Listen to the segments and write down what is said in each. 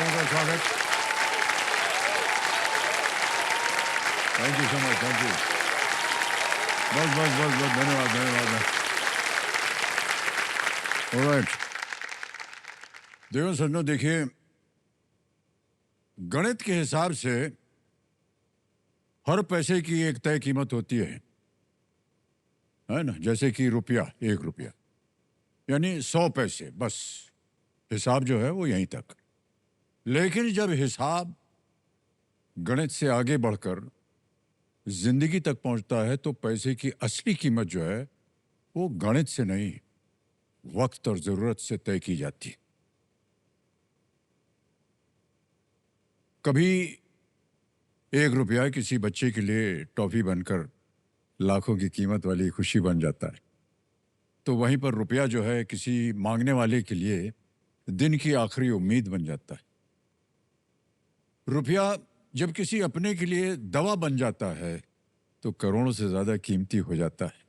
लोगों का स्वागत। Thank you so much, thank you. बस बस बस बस, धन्यवाद धन्यवाद। ऑलराइट, देखो सज्जनों, देखिए, गणित के हिसाब से हर पैसे की एक तय कीमत होती है ना? जैसे कि रुपया, 1 रुपया यानी 100 पैसे, बस हिसाब जो है वो यहीं तक। लेकिन जब हिसाब गणित से आगे बढ़कर जिंदगी तक पहुंचता है तो पैसे की असली कीमत जो है वो गणित से नहीं, वक्त और जरूरत से तय की जाती है। कभी 1 रुपया किसी बच्चे के लिए टॉफी बनकर लाखों की कीमत वाली खुशी बन जाता है, तो वहीं पर रुपया जो है किसी मांगने वाले के लिए दिन की आखिरी उम्मीद बन जाता है। रुपया जब किसी अपने के लिए दवा बन जाता है तो करोड़ों से ज्यादा कीमती हो जाता है।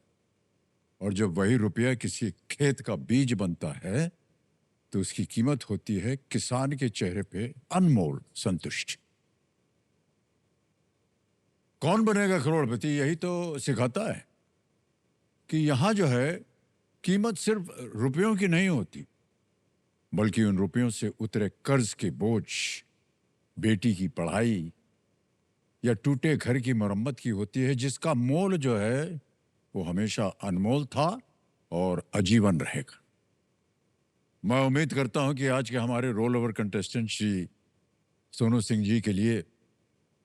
और जब वही रुपया किसी खेत का बीज बनता है तो उसकी कीमत होती है किसान के चेहरे पे अनमोल संतुष्टि। कौन बनेगा करोड़पति, यही तो सिखाता है कि यहां जो है कीमत सिर्फ रुपयों की नहीं होती, बल्कि उन रुपयों से उतरे कर्ज के बोझ, बेटी की पढ़ाई या टूटे घर की मरम्मत की होती है, जिसका मोल जो है वो हमेशा अनमोल था और आजीवन रहेगा। मैं उम्मीद करता हूं कि आज के हमारे roll over contestant Shri Sonu Singh ji के लिए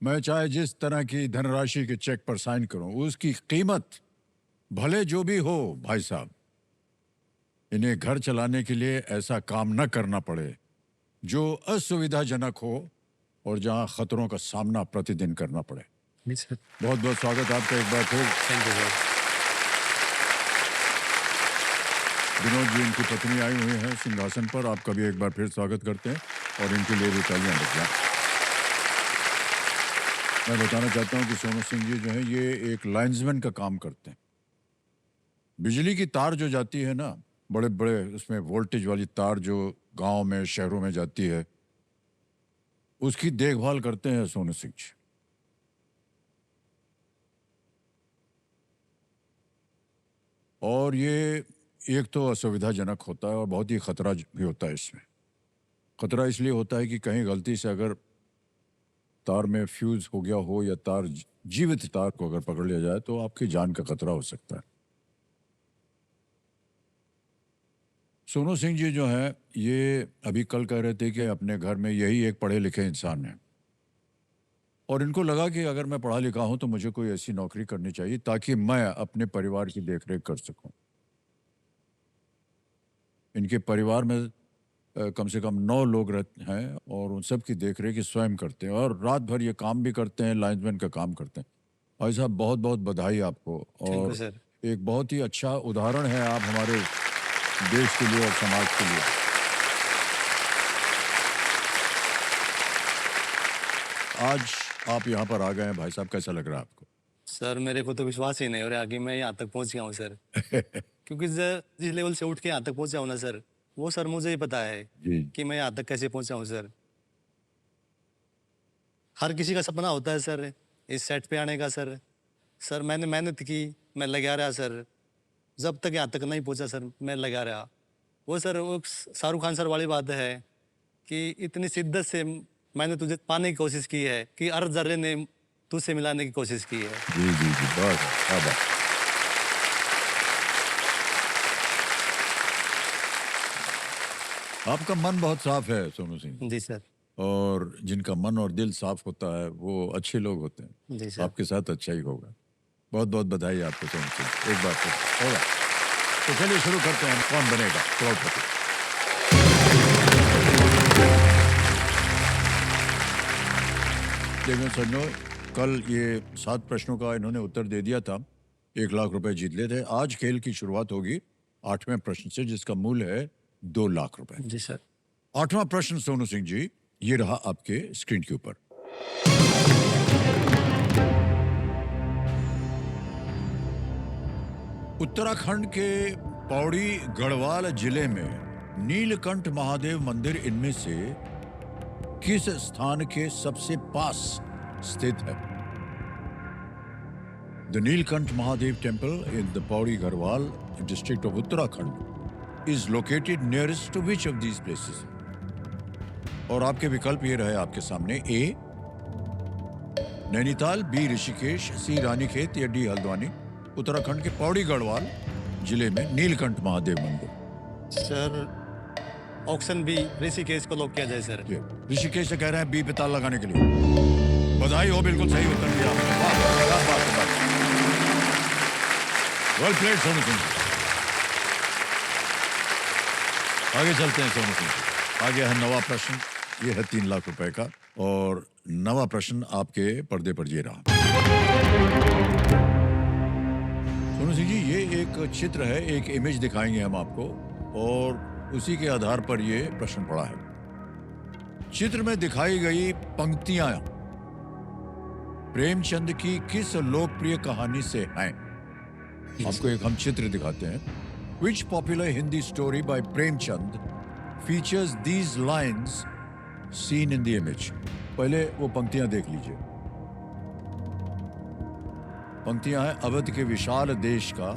मैं चाहे जिस तरह की धनराशि के चेक पर साइन करूं, उसकी कीमत भले जो भी हो, भाई साहब, इन्हें घर चलाने के लिए ऐसा काम न करना पड़े जो असुविधाजनक हो और जहां खतरों का सामना प्रतिदिन करना पड़े। बहुत बहुत स्वागत आपका एक बार फिर। Thank you sir. Vinod ji, इनकी पत्नी आई हुई है सिंहासन पर, आपका भी एक बार फिर स्वागत करते हैं और इनके लिए भी तालियां बजाएं। मैं बताना चाहता हूं कि सोनू सिंह जी जो है ये एक लाइन्समैन का काम करते हैं। बिजली की तार जो जाती है ना, बड़े बड़े उसमें वोल्टेज वाली तार जो गांव में शहरों में जाती है, उसकी देखभाल करते हैं सोनू सिंह जी। और ये एक तो असुविधाजनक होता है और बहुत ही खतरा भी होता है इसमें। खतरा इसलिए होता है कि कहीं गलती से अगर तार में फ्यूज हो गया हो या तार जीवित तार को अगर पकड़ लिया जाए तो आपकी जान का खतरा हो सकता है। सोनू सिंह जी जो है ये अभी कल कह रहे थे कि अपने घर में यही एक पढ़े लिखे इंसान है और इनको लगा कि अगर मैं पढ़ा लिखा हूं तो मुझे कोई ऐसी नौकरी करनी चाहिए ताकि मैं अपने परिवार की देखरेख कर सकूं। इनके परिवार में कम से कम 9 लोग रहते हैं और उन सब की देखरेख ये स्वयं करते हैं और रात भर ये काम भी करते हैं, लाइन्समैन का काम करते हैं। भाई साहब, बहुत बहुत बधाई आपको। थैंक यू और सर। एक बहुत ही अच्छा उदाहरण है आप हमारे देश के लिए और समाज के लिए। आज आप यहाँ पर आ गए हैं भाई साहब, कैसा लग रहा है आपको? सर मेरे को तो विश्वास ही नहीं हो रहा कि मैं यहाँ तक पहुँच गया हूँ सर। क्योंकि जिस लेवल से उठ के यहाँ तक पहुँचा हूँ ना सर, वो सर मुझे ही पता है जी कि मैं यहाँ तक कैसे पहुँचा हूँ सर। हर किसी का सपना होता है सर इस सेट पे आने का सर। सर मैंने मेहनत की, मैं लगा रहा सर, जब तक यहाँ तक नहीं पहुँचा सर मैं लगा रहा। वो सर वो शाहरुख खान सर वाली बात है कि इतनी शिद्दत से मैंने तुझे पाने की कोशिश की है कि हर जर्रे ने तुझसे मिलाने की कोशिश की है। जी जी जी, बहुत क्या बात। आपका मन बहुत साफ है सोनू सिंह, जी सर। और जिनका मन और दिल साफ होता है वो अच्छे लोग होते हैं। जी सर। आपके साथ अच्छा ही होगा। बहुत बहुत बधाई आपको सोनू सिंह, एक बार फिर होगा। तो चलिए शुरू करते हैं, कौन बनेगा करोड़पति। देखिए सज्जनों, कल ये 7 प्रश्नों का इन्होंने उत्तर दे दिया था, 1 लाख रुपए जीत लिए थे। आज खेल की शुरुआत होगी 8वें प्रश्न से जिसका मूल्य है 2 लाख रुपए। जी सर। 8वां प्रश्न सोनू सिंह जी, ये रहा आपके स्क्रीन के ऊपर। उत्तराखंड के पौड़ी गढ़वाल जिले में नीलकंठ महादेव मंदिर इनमें से किस स्थान के सबसे पास स्थित है? The Neelkanth Mahadev temple in the Pauri Garhwal district of Uttarakhand is located nearest to which of these places? और आपके विकल्प ये रहे आपके सामने: A Nainital, B Rishikesh, C Ranikhet या डी हल्द्वानी। उत्तराखंड के पौड़ी गढ़वाल जिले में नीलकंठ महादेव मंदिर। सर ऑप्शन बी ऋषिकेश को लॉक किया जाए सर। ऋषिकेश से कह रहे हैं बी पे ताला लगाने के लिए। बधाई हो, बिल्कुल सही उत्तर दिया आपने। वाह, क्या बात है। Well played Sonu Singh. आगे चलते हैं सोनू सिंह। आगे है नवा प्रश्न। ये है 3 लाख रुपए का और नवा प्रश्न आपके पर्दे पर ये रहा। सोनू सिंह जी, ये एक चित्र है, एक इमेज दिखाएंगे हम आपको और उसी के आधार पर ये प्रश्न पड़ा है। चित्र में दिखाई गई पंक्तियां प्रेमचंद की किस लोकप्रिय कहानी से हैं? आपको एक हम चित्र दिखाते हैं। Which popular Hindi story by Premchand features these lines seen in the image? पहले वो पंक्तियां देख लीजिए। पंक्तियां हैं: अवध के विशाल देश का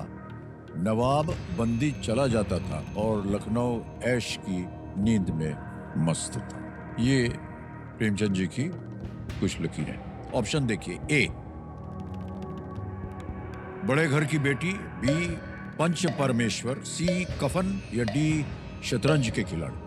नवाब बंदी चला जाता था और लखनऊ ऐश की नींद में मस्त था। ये प्रेमचंद जी की कुछ लकीरें। ऑप्शन देखिए: ए बड़े घर की बेटी, बी पंच परमेश्वर, सी कफन या डी शतरंज के खिलाड़ी।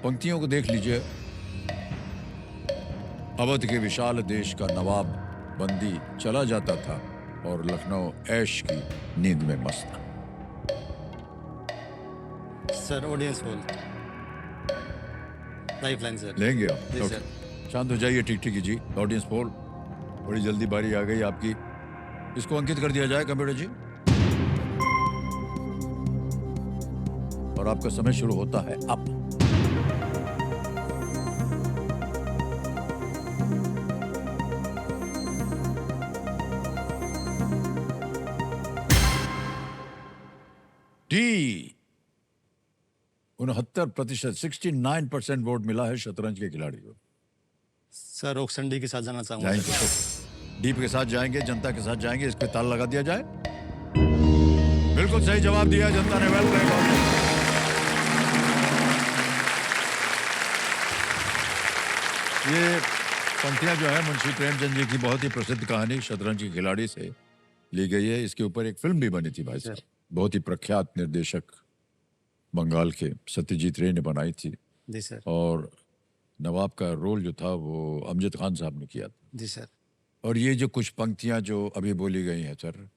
पंक्तियों को देख लीजिए। अवध के विशाल देश का नवाब बंदी चला जाता था और लखनऊ ऐश की नींद में मस्त था। Sir audience poll, lifeline sir. लेंगे आप? जी ओके। सर। शांत हो जाइए, ठीक ठीक जी। ऑडियंस पोल, बड़ी जल्दी बारी आ गई आपकी। इसको अंकित कर दिया जाए कंप्यूटर जी। और आपका समय शुरू होता है अब। डी 69%, 69% वोट मिला है शतरंज के खिलाड़ी को। सर ऑप्शन डी के साथ जाना चाहूंगा। जाएंगे तो डीप के साथ जाएंगे, जनता के साथ जाएंगे। इस पे ताला लगा दिया जाए। बिल्कुल सही जवाब दिया जनता ने। Well played. ये पंक्तियां जो है मुंशी प्रेमचंद जी की बहुत ही प्रसिद्ध कहानी शतरंज के खिलाड़ी से ली गई है। इसके ऊपर एक फिल्म भी बनी थी भाई साहब, बहुत ही प्रख्यात निर्देशक बंगाल के सत्यजीत रे ने बनाई थी। जी सर। और नवाब का रोल जो था वो अमजद खान साहब ने किया था। जी सर। और ये जो कुछ पंक्तियां जो अभी बोली गई हैं सर,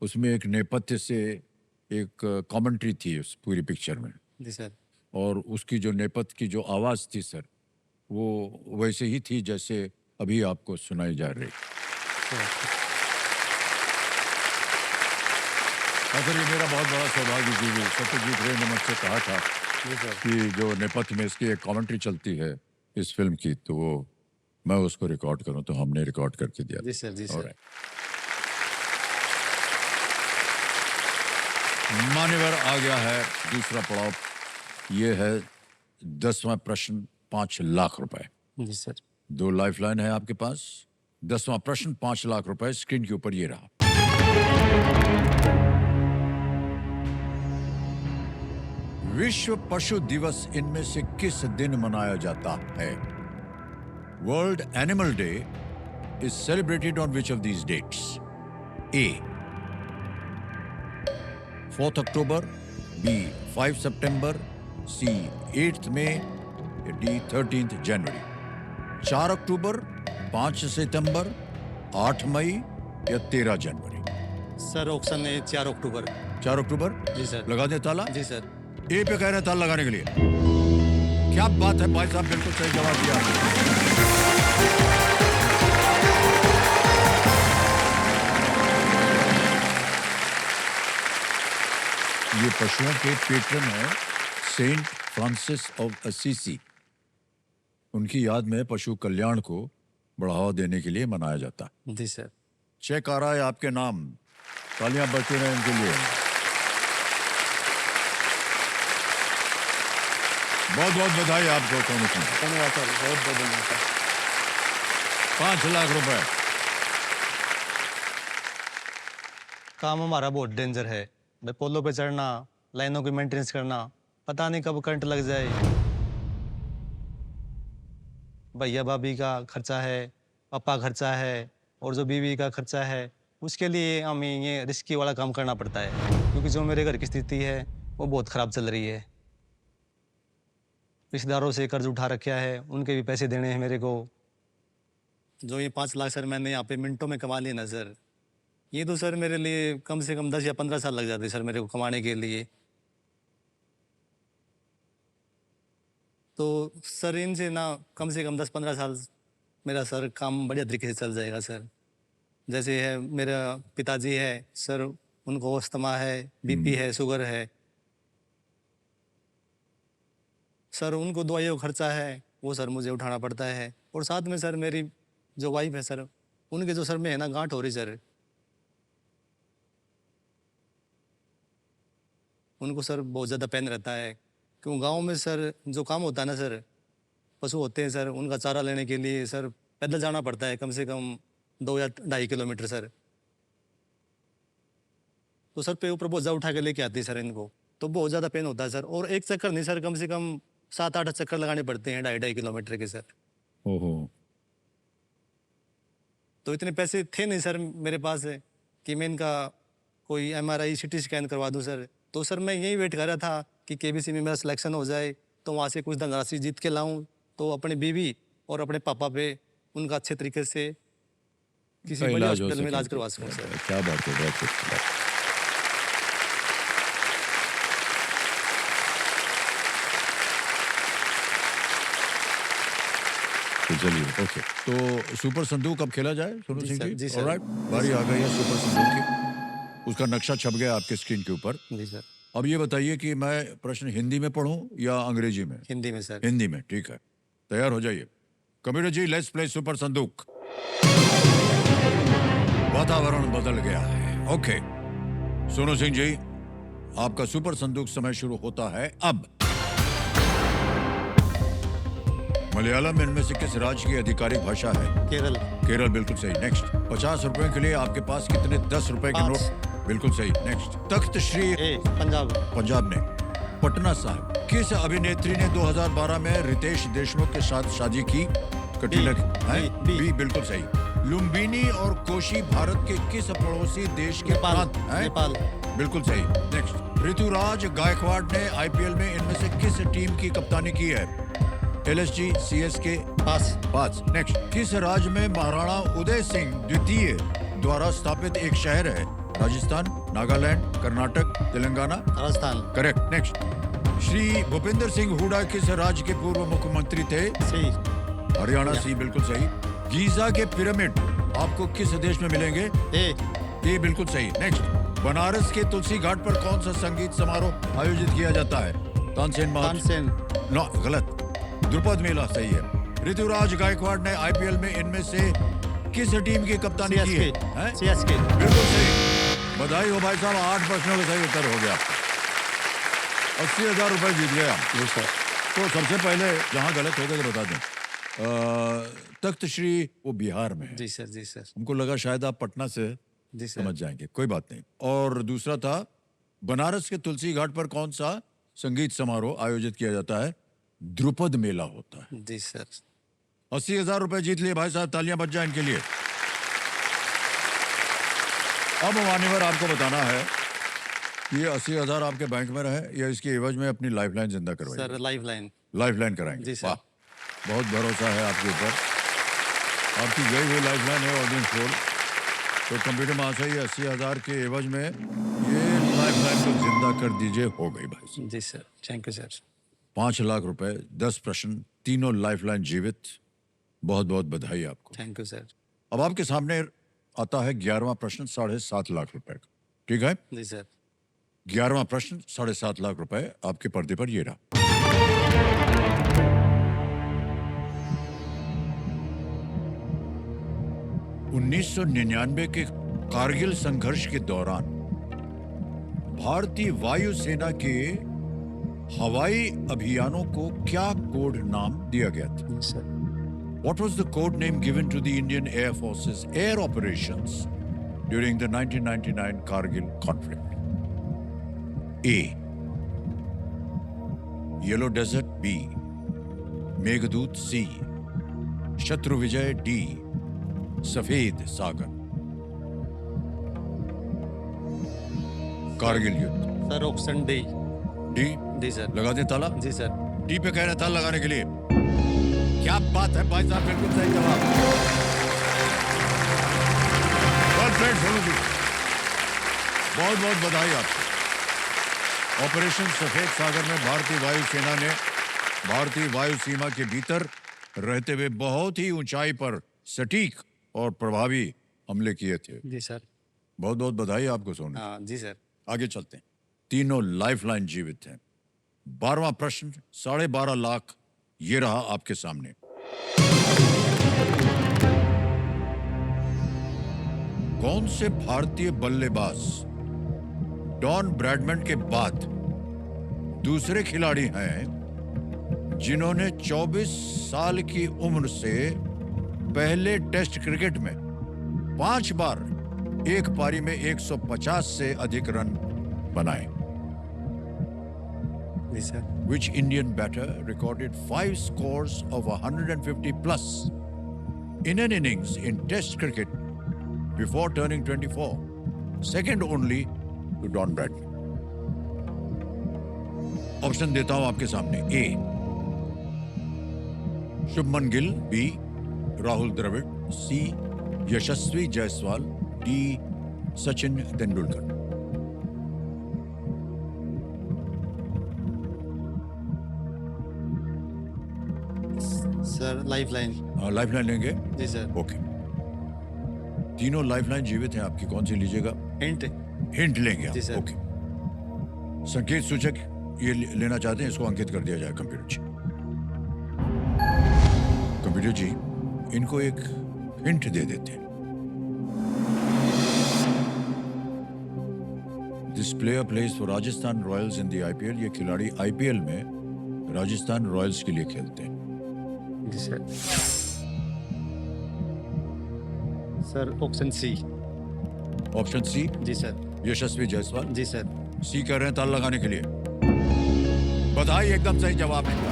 उसमें एक नेपथ्य से एक कमेंट्री थी उस पूरी पिक्चर में। जी सर। और उसकी जो नेपथ्य की जो आवाज़ थी सर, वो वैसे ही थी जैसे अभी आपको सुनाई जा रही। सर ये मेरा बहुत बड़ा सौभाग्य जी, सत्यजीत रे ने मुझसे कहा था कि जो नेपथ्य में इसकी एक कमेंट्री चलती है इस फिल्म की, तो वो मैं उसको रिकॉर्ड करूं, तो हमने रिकॉर्ड करके दिया। जी सर। जी सर। मान्यवर आ गया है दूसरा पड़ाव। ये है 10वां प्रश्न, 5 लाख रुपए। जी सर। 2 लाइफलाइन है आपके पास। 10वां प्रश्न 5 लाख रुपए स्क्रीन के ऊपर ये रहा। विश्व पशु दिवस इनमें से किस दिन मनाया जाता है? World Animal Day is celebrated on which of these dates? A 4 October, B 5 सितंबर, सी 8 मई, डी 13 जनवरी। 4 अक्टूबर, 5 सितंबर, 8 मई या 13 जनवरी। Sir option A 4 October. 4 October. जी सर। लगा दे ताला। जी सर। ए पे कह रहे हैं ताला लगाने के लिए। क्या बात है भाई साहब, बिल्कुल सही जवाब दिया। ये पशुओं के पेट्रन है सेंट फ्रांसिस ऑफ असीसी। उनकी याद में पशु कल्याण को बढ़ावा देने के लिए मनाया जाता है। जी सर। चेक आ रहा है आपके नाम, तालियां बजती रहें इनके लिए। बहुत बहुत बधाई आपको सोनू सिंह। धन्यवाद सर, बहुत बहुत धन्यवाद सर। 5 लाख रुपए। काम हमारा बहुत डेंजर है भाई, पोलो पे चढ़ना, लाइनों की मेंटेनेंस करना, पता नहीं कब करंट लग जाए। भैया भाभी का खर्चा है, पापा खर्चा है, और जो बीवी का खर्चा है, उसके लिए हमें ये रिस्की वाला काम करना पड़ता है, क्योंकि जो मेरे घर की स्थिति है वो बहुत ख़राब चल रही है। रिश्तेदारों से कर्ज उठा रखा है, उनके भी पैसे देने हैं मेरे को। जो ये 5 लाख सर मैंने यहाँ पे मिनटों में कमा लिए ना सर, ये तो सर मेरे लिए कम से कम 10 या 15 साल लग जाते सर मेरे को कमाने के लिए। तो सर इनसे ना कम से कम 10-15 साल मेरा सर काम बढ़िया तरीके से चल जाएगा सर। जैसे है मेरा पिताजी है सर, उनको अस्थमा है, बीपी है, शुगर है सर, उनको दवाइयों का खर्चा है वो सर मुझे उठाना पड़ता है। और साथ में सर मेरी जो वाइफ है सर, उनके जो सर में है ना गांठ हो रही सर, उनको सर बहुत ज़्यादा पेन रहता है। क्यों गांव में सर जो काम होता है ना सर, पशु होते हैं सर, उनका चारा लेने के लिए सर पैदल जाना पड़ता है कम से कम 2 या 2.5 किलोमीटर सर। तो सर पे ऊपर बहुत ज़्यादा उठा के लेके आती है सर इनको, तो बहुत ज़्यादा पेन होता है सर। और एक चक्कर नहीं सर, कम से कम 7-8 चक्कर लगाने पड़ते हैं 2.5 किलोमीटर के सर। ओहो। तो इतने पैसे थे नहीं सर मेरे पास कि मैं इनका कोई MRI CT स्कैन करवा दूं सर। तो सर मैं यही वेट कर रहा था कि KBC में मेरा सिलेक्शन हो जाए, तो वहाँ से कुछ धनराशि जीत के लाऊं, तो अपनी बीवी और अपने पापा पे उनका अच्छे तरीके से किसी का बड़े इलाज हो हॉस्पिटल में सके। इलाज करवा सकूं सर। क्या बात है, बहुत अच्छी बात। तो चलिए, ओके, तो सुपर संदूक अब खेला जाए सोनू जी सिंह सर, जी। जी सर। ऑलराइट, बारी आ गई है सुपर संदूक की। उसका नक्शा छप गया आपके स्क्रीन के ऊपर। जी सर। अब ये बताइए कि मैं प्रश्न हिंदी में पढ़ूं या अंग्रेजी में? हिंदी में सर। हिंदी में, ठीक है। तैयार हो जाइए। Computer ji, let's play super संदूक। वातावरण बदल गया है। ओके सोनू सिंह जी, आपका सुपर संदूक समय शुरू होता है अब। मलयालम इनमें से किस राज्य की आधिकारिक भाषा है? केरल। केरल, बिल्कुल सही। नेक्स्ट। 50 रुपए के लिए आपके पास कितने 10 रुपए के 5। नोट? बिल्कुल सही। नेक्स्ट। तख्त श्री पंजाब। पंजाब ने। पटना साहब किस अभिनेत्री ने 2012 में रितेश देशमुख के साथ शादी की? कठिन है? बी, बिल्कुल सही। लुम्बिनी और कोशी भारत के किस पड़ोसी देश के प्रांत हैं? नेपाल। बिल्कुल सही। नेक्स्ट। ऋतुराज गायकवाड़ ने IPL में इनमें से किस टीम की कप्तानी की है? LSG, CSK। पास। नेक्स्ट। किस राज्य में महाराणा उदय सिंह द्वितीय द्वारा स्थापित एक शहर है? राजस्थान, नागालैंड, कर्नाटक, तेलंगाना? राजस्थान। करेक्ट। नेक्स्ट। श्री भूपेंद्र सिंह हुडा किस राज्य के पूर्व मुख्यमंत्री थे? सही। हरियाणा। सी, बिल्कुल सही। गीजा के पिरामिड आपको किस देश में मिलेंगे? ए, बिल्कुल सही। नेक्स्ट। बनारस के तुलसी घाट पर कौन सा संगीत समारोह आयोजित किया जाता है? तानसेन। नो, गलत। द्रुपद मेला सही है। ऋतुराज गायकवाड़ ने IPL में इनमें से किस टीम की कप्तानी की है? CSK। बिल्कुल सही। बधाई हो भाई साहब, 8 प्रश्नों का सही उत्तर हो गया। 80,000 रुपए जीत गए आप। जी सर। तो सबसे पहले जहां गलत हो गए तो बता दें। तख्त श्री वो बिहार में है। जी सर। जी सर। हमको लगा शायद आप पटना से जी सर। समझ जाएंगे, कोई बात नहीं। और दूसरा था बनारस के तुलसी घाट पर कौन सा संगीत समारोह आयोजित किया जाता है? द्रुपद मेला होता है। जी सर। 80,000 रुपए जीत लिए भाई साहब, तालियां बज जाए इनके लिए। अब मान्यवर आपको बताना है कि ये 80,000 आपके बैंक में रहे या इसके एवज में अपनी लाइफलाइन जिंदा करवाइए? Sir lifeline. लाइफलाइन कराएंगे। जी सर। वाह, बहुत भरोसा है आपके ऊपर। आपकी गई हुई लाइफलाइन है ऑडियंस फोर। तो कंप्यूटर महाशय ये 80,000 के एवज में ये लाइफलाइन को जिंदा कर दीजिए। हो गई भाई। जी sir, thank you sir. 5 lakh रुपए, 10 प्रश्न, तीनों लाइफलाइन जीवित। बहुत बहुत बधाई आपको। Thank you sir. अब आपके सामने आता है 11वां प्रश्न, 7.5 लाख रुपए का। ठीक है? जी सर। 11वां प्रश्न, 7.5 लाख रुपए आपके पर्दे पर ये रहा। 1999 के कारगिल संघर्ष के दौरान भारतीय वायुसेना के हवाई अभियानों को क्या कोड नाम दिया गया था? Sir What was the code name given to the Indian Air Force's air operations during the 1999 Kargil conflict? A. Yellow Desert. B. Meghadut. C. Shatru Vijay. D. Safed Sagar. Kargil युद्ध। Sir option D. डी। जी sir. लगा दे ताला? जी sir. D पे कह रहे ताला लगाने के लिए। क्या बात है भाई साहब, बिल्कुल सही जवाब। बहुत बहुत बधाई आपको। ऑपरेशन सफेद सागर में भारतीय वायुसेना ने भारतीय वायु सीमा के भीतर रहते हुए बहुत ही ऊंचाई पर सटीक और प्रभावी हमले किए थे। जी सर। बहुत बहुत बधाई आपको सोनू। हाँ जी सर। आगे चलते हैं। तीनों लाइफलाइन जीवित हैं। 12वां प्रश्न 12.5 लाख ये रहा आपके सामने। कौन से भारतीय बल्लेबाज डॉन ब्रैडमैन के बाद दूसरे खिलाड़ी हैं जिन्होंने 24 साल की उम्र से पहले टेस्ट क्रिकेट में 5 बार एक पारी में 150 से अधिक रन बनाए? जी sir. Which Indian batter recorded 5 scores of 150 plus in an innings in Test cricket before turning 24, second only to Don Bradman? Option देता हूं आपके सामने। A. Shubman Gill. B. Rahul Dravid. C. Yashasvi Jaiswal. D. Sachin Tendulkar. Sir lifeline. Lifeline लेंगे? जी सर। ओके। तीनों lifeline जीवित हैं आपकी, कौन सी लीजिएगा? हिंट। हिंट लेंगे आप? जी सर। ओके। संकेत सूचक ये लेना चाहते हैं, इसको अंकित कर दिया जाए कंप्यूटर जी। कंप्यूटर जी इनको एक हिंट दे देते हैं। This player plays for Rajasthan Royals in the IPL. ये खिलाड़ी आईपीएल में राजस्थान रॉयल्स के लिए खेलते हैं। जी sir. Sir option C. Option C. जी सर। यशस्वी जायसवाल। जी सर। सी कर रहे हैं ताल लगाने के लिए। बधाई, एकदम सही जवाब निकला।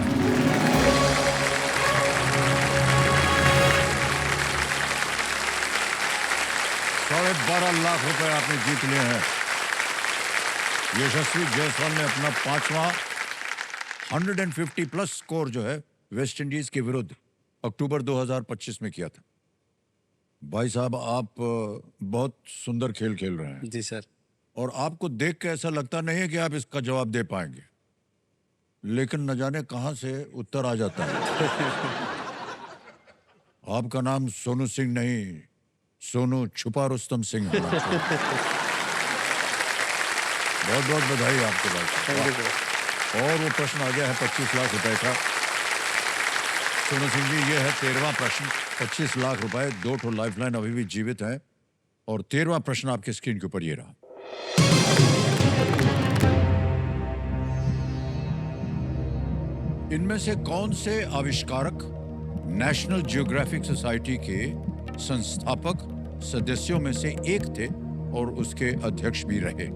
₹12.5 लाख आपने जीत लिए हैं। यशस्वी जायसवाल ने अपना 5वां 150 प्लस स्कोर जो है वेस्ट इंडीज के विरुद्ध अक्टूबर 2025 में किया था। भाई साहब आप बहुत सुंदर खेल खेल रहे हैं। जी सर। और आपको देख के ऐसा लगता नहीं है कि आप इसका जवाब दे पाएंगे, लेकिन न जाने कहां से उत्तर आ जाता है। आपका नाम सोनू सिंह नहीं, सोनू छुपा रुस्तम सिंह है। बहुत बहुत बधाई आपके पास। और वो प्रश्न आ गया है 25 लाख रुपए का। सोनू सिंह जी ये है 13वां प्रश्न, 25 लाख रुपए। 2 ठो लाइफलाइन अभी भी जीवित है। और 13वां प्रश्न आपके स्क्रीन के ऊपर ये रहा। इनमें से कौन से आविष्कारक नेशनल जियोग्राफिक सोसाइटी के संस्थापक सदस्यों में से एक थे और उसके अध्यक्ष भी रहे?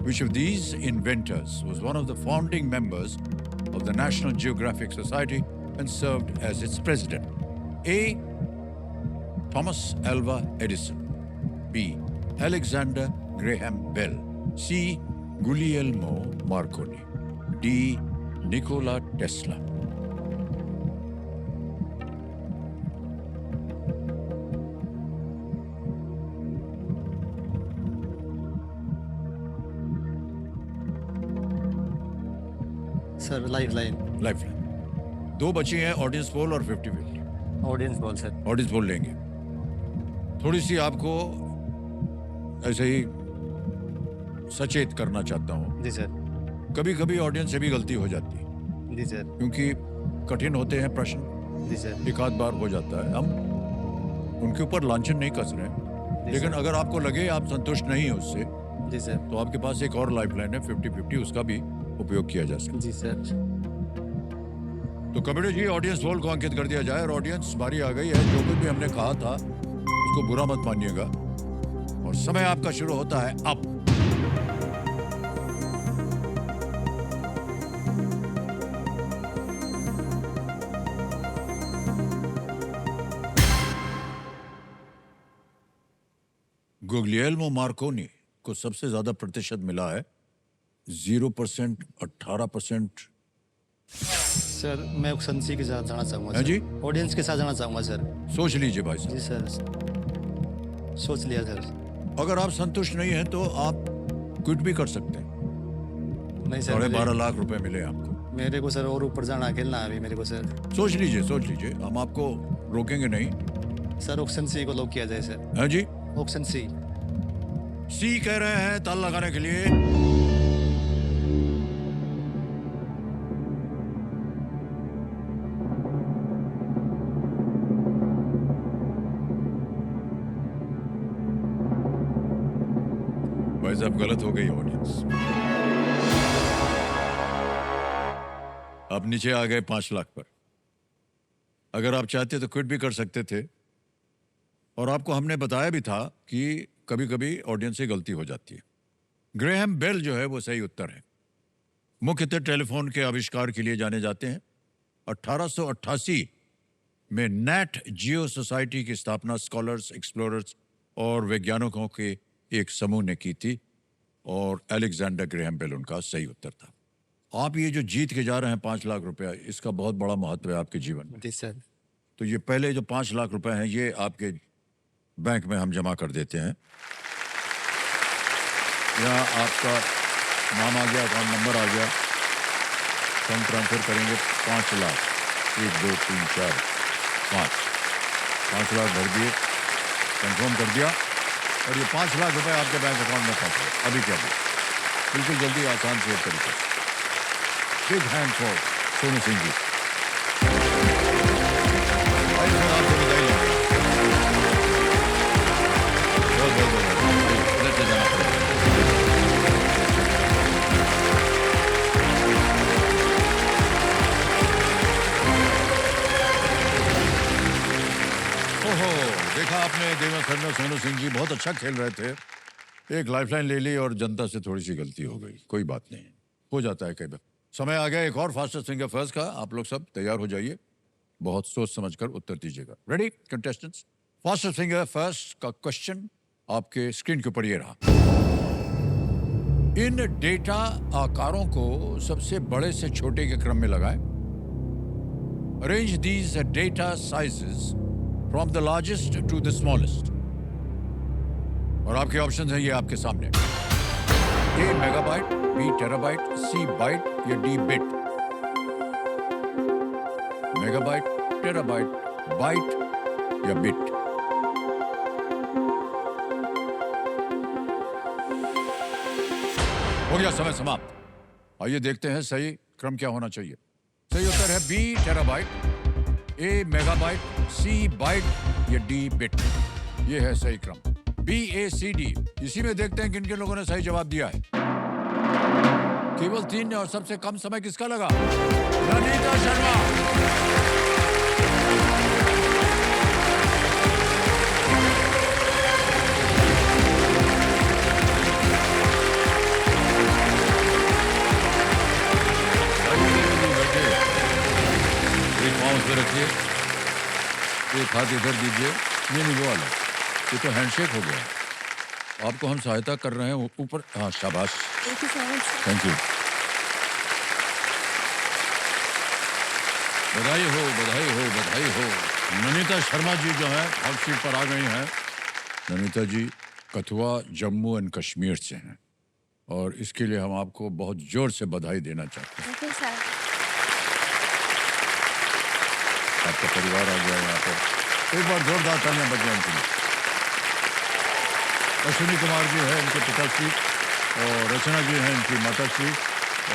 Which of these inventors was one of the founding members of the National Geographic Society and served as its president? A. Thomas Alva Edison. B. Alexander Graham Bell. C. Guglielmo Marconi. D. Nikola Tesla. Sir lifeline. Lifeline. 2 बची हैं, audience poll और 50-50। Audience ball sir. Audience poll लेंगे। थोड़ी सी आपको ऐसे ही सचेत करना चाहता हूं। जी सर। कभी कभी ऑडियंस से भी गलती हो जाती है, जी सर। क्योंकि कठिन होते हैं प्रश्न, जी सर। एक आध बार हो जाता है। हम उनके ऊपर लांछन नहीं कस रहे हैं, जी लेकिन सर। अगर आपको लगे आप संतुष्ट नहीं हैं उससे, जी सर। तो आपके पास एक और लाइफलाइन है 50-50, उसका भी उपयोग किया जा सकता जी सर। है। तो कबीर जी, ऑडियंस पोल को अंकित कर दिया जाए और ऑडियंस बारी आ गई है। जो कुछ भी हमने कहा था उसको बुरा मत मानिएगा और समय आपका शुरू होता है अब। गुग्लिएल्मो मार्कोनी को सबसे ज्यादा प्रतिशत मिला है 0%, 18%। सर मैं ऑप्शन सी के साथ जाना चाहूँगा हैं जी? सर। ऑडियंस के साथ जाना चाहूँगा सर। सोच लीजिए भाई जी साहब, सर। सोच लिया सर। अगर आप संतुष्ट नहीं हैं तो आप क्विट भी कर सकते हैं। नहीं सर, 12.5 लाख रुपए मिले आपको। मेरे को सर और ऊपर जाना खेलना है अभी मेरे को सर। सोच लीजिए, हम आपको रोकेंगे नहीं। सर ऑप्शन सी को लॉक किया जाए सर। हैं जी? Option C. सी कह रहे हैं ताल लगाने के लिए। भाई साहब, गलत हो गई ऑडियंस। आप नीचे आ गए 5 लाख पर। अगर आप चाहते तो क्विट भी कर सकते थे, और आपको हमने बताया भी था कि कभी कभी ऑडियंस से गलती हो जाती है। ग्रेहम बेल जो है वो सही उत्तर है। मुख्यतः टेलीफोन के आविष्कार के लिए जाने जाते हैं। 1888 में नैट जियो सोसाइटी की स्थापना स्कॉलर्स, एक्सप्लोरर्स और वैज्ञानिकों के एक समूह ने की थी, और अलेक्जेंडर ग्रेहम बेल उनका सही उत्तर था। आप ये जो जीत के जा रहे हैं 5 लाख रुपया, इसका बहुत बड़ा महत्व है आपके जीवन में। जी सर। तो ये पहले जो 5 लाख रुपए हैं ये आपके बैंक में हम जमा कर देते हैं। यहाँ आपका नाम आ गया, अकाउंट नंबर आ गया, फंड ट्रांसफर करेंगे 5 लाख। 1 2 3 4 5 लाख भर दिए, कंफर्म कर दिया, और ये 5 लाख रुपए आपके बैंक अकाउंट में पहुंच गए। अभी क्या भी बिल्कुल जल्दी, आसान से तरीके से। Big hand for Sonu Singh ji. भाई सर, आपको बधाई लेंगे। बहुत बहुत बधाई। इधर से जाना पड़ेगा। ओहो, देखा आपने, देवेंद्र खन्ना, सोनू सिंह जी बहुत अच्छा खेल रहे थे। एक लाइफलाइन ले ली और जनता से थोड़ी सी गलती हो गई। कोई बात नहीं, हो जाता है कई बार। समय आ गया एक और फास्टेस्ट फिंगर फर्स्ट का। आप लोग सब तैयार हो जाइए, बहुत सोच समझकर उत्तर दीजिएगा। Ready contestants? Fastest finger first का क्वेश्चन आपके स्क्रीन के ऊपर ये रहा। इन डेटा आकारों को सबसे बड़े से छोटे के क्रम में लगाएं। Arrange these data sizes from the largest to the smallest. और आपके ऑप्शन है ये आपके सामने। A megabyte, B terabyte, C byte या D bit. Megabyte, terabyte, byte या बिट। हो गया समय समाप्त। आइए देखते हैं सही क्रम क्या होना चाहिए। सही उत्तर है बी टेराबाइट, ए मेगाबाइट, सी बाइट या डी बिट। ये है सही क्रम, BACD। इसी में देखते हैं किन किन लोगों ने सही जवाब दिया है। केवल 3 ने, और सबसे कम समय किसका लगा? ननीता शर्मा। एक पाँव उस पर रखिए, एक हाथ इधर दीजिए। नहीं, वो वाला, ये तो हैंडशेक हो गया। आपको हम सहायता कर रहे हैं ऊपर। हाँ, शाबाश, थैंक यू। बधाई हो, बधाई हो, बधाई हो। ननीता शर्मा जी जो है हॉट सीट पर आ गई हैं। ननीता जी कथुआ, जम्मू एंड कश्मीर से हैं, और इसके लिए हम आपको बहुत जोर से बधाई देना चाहते हैं। आपका परिवार आ गया यहाँ पर, एक बार जोरदार तालियां बज जाएं इनके लिए। अश्विनी कुमार जी हैं इनके पिताश्री, और रचना जी हैं इनकी माताश्री,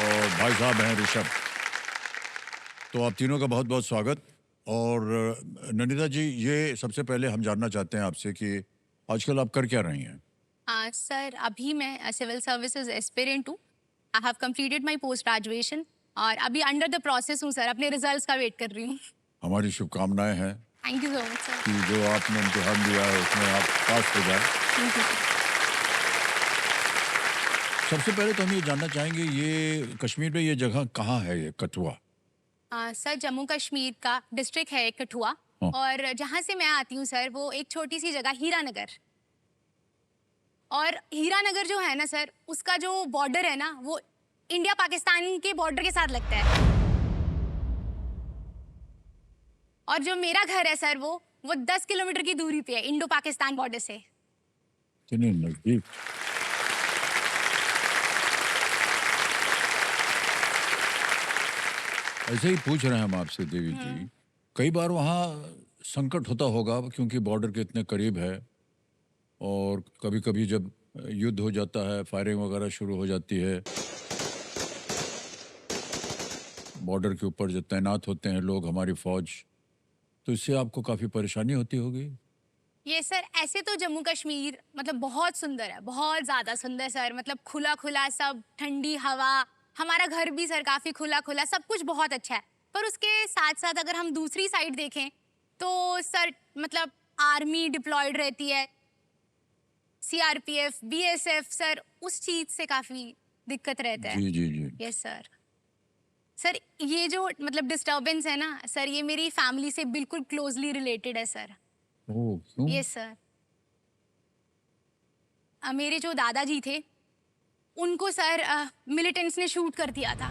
और भाई साहब हैं ऋषभ। तो आप तीनों का बहुत बहुत स्वागत। और ननिता जी, ये सबसे पहले हम जानना चाहते हैं आपसे कि आजकल आप कर क्या रही हैं? सर अभी मैं सिविल सर्विसेज एस्पिरेंट हूँ। I have completed my post graduation और अभी अंडर द प्रोसेस हूँ सर, अपने रिजल्ट्स का वेट कर रही हूँ। हमारी शुभकामनाएं हैं thank you so much sir. कि जो आपने इम्तिहान दिया है उसमें आप पास हो जाए। Thank you. सबसे पहले तो हम ये जानना चाहेंगे, ये कश्मीर में ये जगह कहाँ है, ये कठुआ? सर जम्मू कश्मीर का डिस्ट्रिक्ट है एक कठुआ, हाँ। और जहाँ से मैं आती हूँ सर वो एक छोटी सी जगह हीरानगर। और हीरानगर जो है ना सर, उसका जो बॉर्डर है ना वो इंडिया पाकिस्तान के बॉर्डर के साथ लगता है। और जो मेरा घर है सर वो 10 किलोमीटर की दूरी पे है इंडो पाकिस्तान बॉर्डर से। इतने नजदीक। ऐसे ही पूछ रहे हैं हम आपसे देवी जी, कई बार वहाँ संकट होता होगा क्योंकि बॉर्डर के इतने करीब है, और कभी कभी जब युद्ध हो जाता है, फायरिंग वगैरह शुरू हो जाती है, बॉर्डर के ऊपर जो तैनात होते हैं लोग, हमारी फौज, तो इससे आपको काफ़ी परेशानी होती होगी। ये सर ऐसे तो जम्मू कश्मीर मतलब बहुत सुंदर है, बहुत ज़्यादा सुंदर सर। मतलब खुला खुला सब, ठंडी हवा, हमारा घर भी सर काफ़ी खुला खुला, सब कुछ बहुत अच्छा है। पर उसके साथ साथ अगर हम दूसरी साइड देखें तो सर मतलब आर्मी डिप्लॉयड रहती है, सीआरपीएफ, बीएसएफ सर, उस चीज़ से काफ़ी दिक्कत रहता है। जी जी जी। Yes sir. सर ये जो मतलब डिस्टर्बेंस है ना सर, ये मेरी फैमिली से बिल्कुल क्लोजली रिलेटेड है सर। ओह, क्यों? Yes sir. मेरे जो दादाजी थे उनको सर मिलिटेंट्स ने शूट कर दिया था।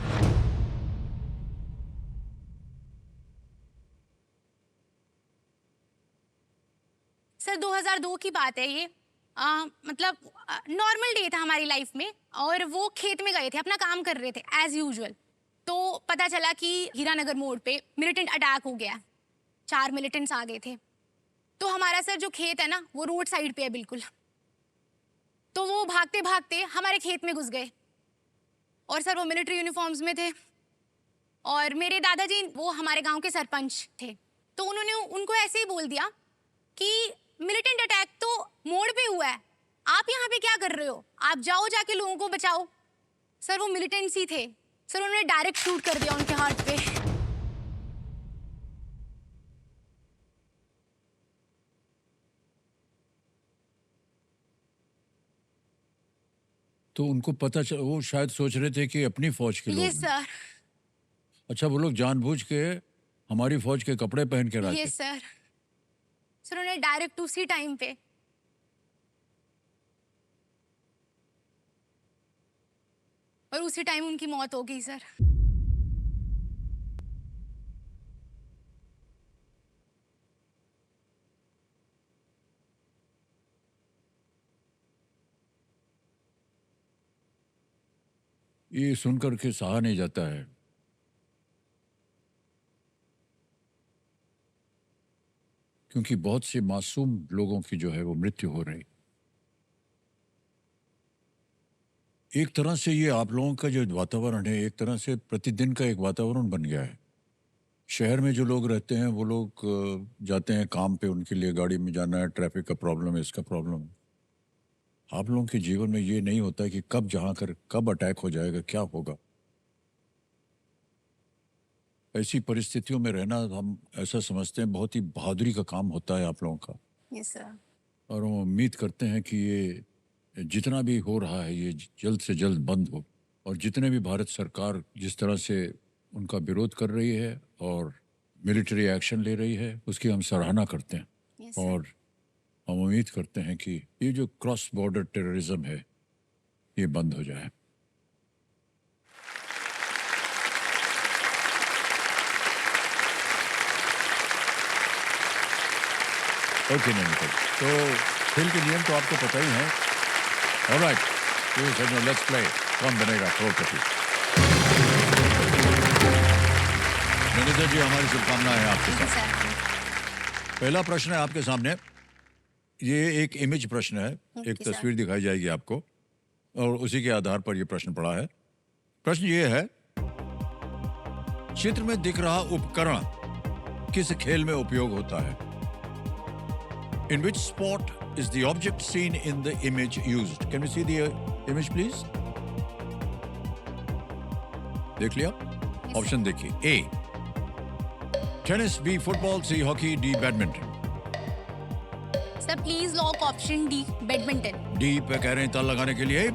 सर 2002 की बात है ये। मतलब नॉर्मल डे था हमारी लाइफ में, और वो खेत में गए थे, अपना काम कर रहे थे एज यूजुअल। तो पता चला कि हीरानगर मोड़ पे मिलिटेंट अटैक हो गया, 4 मिलिटेंट्स आ गए थे। तो हमारा सर जो खेत है ना वो रोड साइड पे है बिल्कुल। तो वो भागते भागते हमारे खेत में घुस गए, और सर वो मिलिट्री यूनिफॉर्म्स में थे। और मेरे दादाजी वो हमारे गांव के सरपंच थे, तो उन्होंने उनको ऐसे ही बोल दिया कि मिलिटेंट अटैक तो मोड़ पे हुआ है, आप यहाँ पे क्या कर रहे हो, आप जाओ जाके लोगों को बचाओ। सर वो मिलिटेंट्स ही थे सर, उन्होंने डायरेक्ट शूट कर दिया उनके हार्ट पे। तो उनको पता चल, वो शायद सोच रहे थे कि अपनी फौज के लोग ये हैं। सर। अच्छा, वो लोग जानबूझ के हमारी फौज के कपड़े पहन के ये आते। सर। सर उन्होंने डायरेक्ट उसी टाइम पे, और उसी टाइम उनकी मौत हो गई सर। ये सुनकर के सहा नहीं जाता है, क्योंकि बहुत से मासूम लोगों की जो है वो मृत्यु हो रही। एक तरह से ये आप लोगों का जो वातावरण है, एक तरह से प्रतिदिन का एक वातावरण बन गया है। शहर में जो लोग रहते हैं वो लोग जाते हैं काम पे, उनके लिए गाड़ी में जाना है, ट्रैफिक का प्रॉब्लम है, इसका प्रॉब्लम है। आप लोगों के जीवन में ये नहीं होता कि कब जहाँ कर कब अटैक हो जाएगा, क्या होगा। ऐसी परिस्थितियों में रहना, हम ऐसा समझते हैं, बहुत ही बहादुरी का काम होता है आप लोगों का। Yes sir. और हम उम्मीद करते हैं कि ये जितना भी हो रहा है ये जल्द से जल्द बंद हो, और जितने भी भारत सरकार जिस तरह से उनका विरोध कर रही है और मिलिट्री एक्शन ले रही है, उसकी हम सराहना करते हैं। Yes sir. और हम उम्मीद करते हैं कि ये जो क्रॉस बॉर्डर टेररिज्म है ये बंद हो जाए। ओके नैनिताल, तो खेल के नियम तो आपको पता ही है। ऑलराइट, लेट्स प्ले कौन बनेगा करोड़पति। नैनिताल जी, हमारी शुभकामनाएं हैं आपके थैंक यू साथ। सर। पहला प्रश्न है आपके सामने, ये एक इमेज प्रश्न है, एक ओके सर। तस्वीर दिखाई जाएगी आपको और उसी के आधार पर यह प्रश्न पड़ा है। प्रश्न ये है, चित्र में दिख रहा उपकरण किस खेल में उपयोग होता है? In which sport is the object seen in the image used? Can we see the image please? देख लिया? ऑप्शन देखिए. A. Tennis, B. Football, C. Hockey, D. Badminton. Sir please lock option D badminton. D पे कह रहे हैं ताल लगाने के लिए.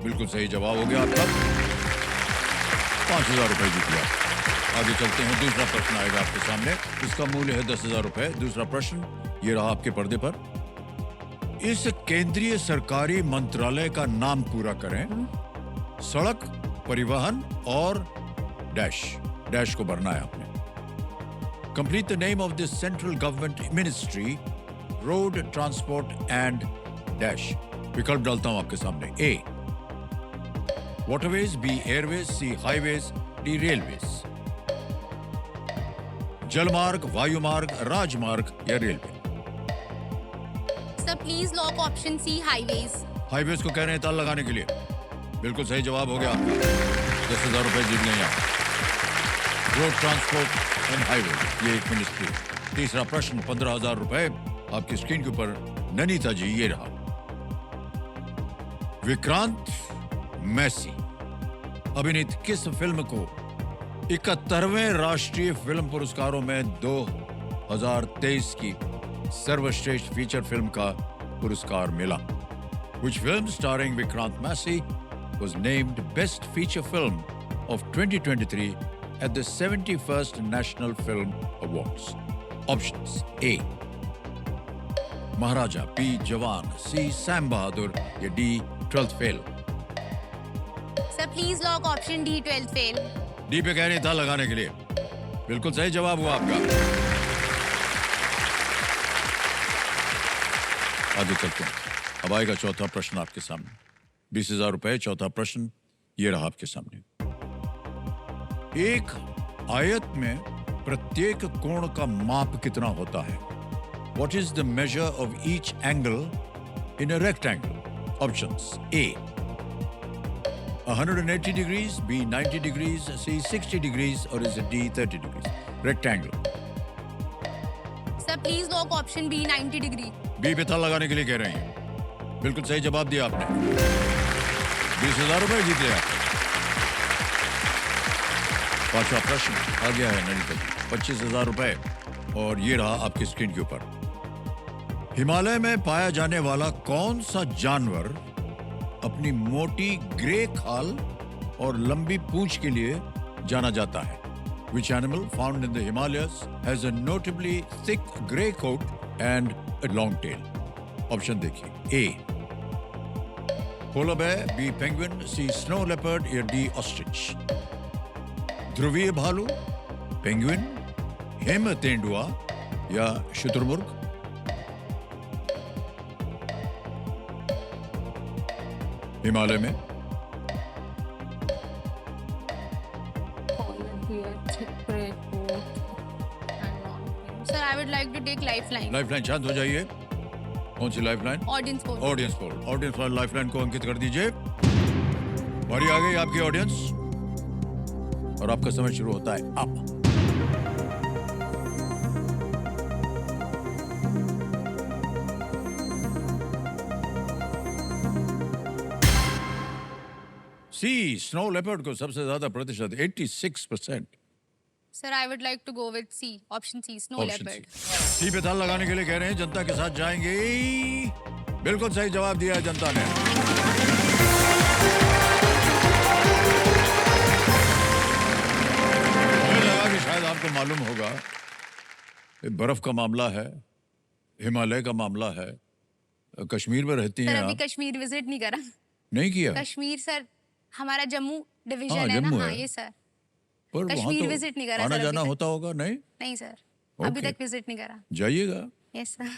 बिल्कुल सही जवाब हो गया आपका. 5,000 रुपए जीत लिया. आगे चलते हैं. दूसरा प्रश्न आएगा आपके सामने. इसका मूल्य है 10,000 रुपए. दूसरा प्रश्न ये रहा आपके पर्दे पर. इस केंद्रीय सरकारी मंत्रालय का नाम पूरा करें. सड़क, परिवहन और डैश. डैश को भरना है आपने. Complete the name of this central government ministry, road transport and dash. विकल्प डालता हूं आपके सामने. A waterways, B airways, C highways, D railways. जलमार्ग, वायुमार्ग, राजमार्ग या railway. Sir please lock option C highways. Highways को कह रहे हैं ताल लगाने के लिए. बिल्कुल सही जवाब हो गया आपका. 10,000 रुपए जीत गए आप. रोड ट्रांसपोर्ट एंड हाईवे ये एक मिनिस्ट्री. तीसरा प्रश्न 15,000 रुपए आपकी स्क्रीन के ऊपर. ननीता जी ये रहा. विक्रांत मैसी अभिनीत किस फिल्म को 71वें राष्ट्रीय फिल्म पुरस्कारों में 2023 की सर्वश्रेष्ठ फीचर फिल्म का पुरस्कार मिला? Which film starring Vikrant Massey was named Best Feature Film of 2023 at the 71st National Film Awards? Options: A. Maharaja, B. Jawan, C. Sam Bahadur या D. 12th Fail. Sir please lock option D 12th fail. D पे कह रहे था लगाने के लिए. बिल्कुल सही जवाब हुआ आपका. आगे चलते हैं. अब आएगा चौथा प्रश्न आपके सामने. 20,000 रुपए. चौथा प्रश्न ये रहा आपके सामने. एक आयत में प्रत्येक कोण का माप कितना होता है? What is the measure of each angle in a rectangle? Options: A. 180 degrees, B. 90 degrees, C. 60 degrees, or is it D. 30 degrees? Rectangle. Sir please lock option B 90 degree. B पे ताल लगाने के लिए कह रहे हैं. बिल्कुल सही जवाब दिया आपने. 20,000 रुपए जीत लिया. पांचवा प्रश्न आ गया है ननीता जी. 25,000 रुपए और ये रहा आपकी स्क्रीन के ऊपर. हिमालय में पाया जाने वाला कौन सा जानवर अपनी मोटी ग्रे खाल और लंबी पूंछ के लिए जाना जाता है? Which animal found in the Himalayas has a notably thick grey coat and a long tail? Option देखिए. A. Polar bear, B. Penguin, C. Snow leopard या D. Ostrich. ध्रुवीय भालू, पेंगुइन, हेम तेंदुआ या शुतुरमुर्ग. हिमालय में sir I would like to take lifeline. Lifeline. शांत हो जाइए. कौन सी lifeline? Audience poll. Audience poll. Audience poll lifeline को अंकित कर दीजिए. बारी आ गई आपकी ऑडियंस और आपका समय शुरू होता है अब. सी स्नो लेपर्ड को सबसे ज्यादा प्रतिशत 86%. Sir I would like to go with C option C snow option leopard. C पे ताल लगाने के लिए कह रहे हैं. जनता के साथ जाएंगे. बिल्कुल सही जवाब दिया है जनता ने. मुझे लगा कि शायद आपको मालूम होगा. ये बर्फ का मामला है, हिमालय का मामला है. कश्मीर में रहती सर हैं अभी आप. कश्मीर विजिट नहीं करा। नहीं किया. कश्मीर सर हमारा जम्मू डिवीजन हाँ, है ना। जम्मू हाँ है. ये सर। पर वहाँ कश्मीर तो विजिट नहीं करा आना सर अभी जाना तक। होता होगा. नहीं नहीं सर अभी ओके. तक विजिट नहीं करा। जाइएगा. Yes sir.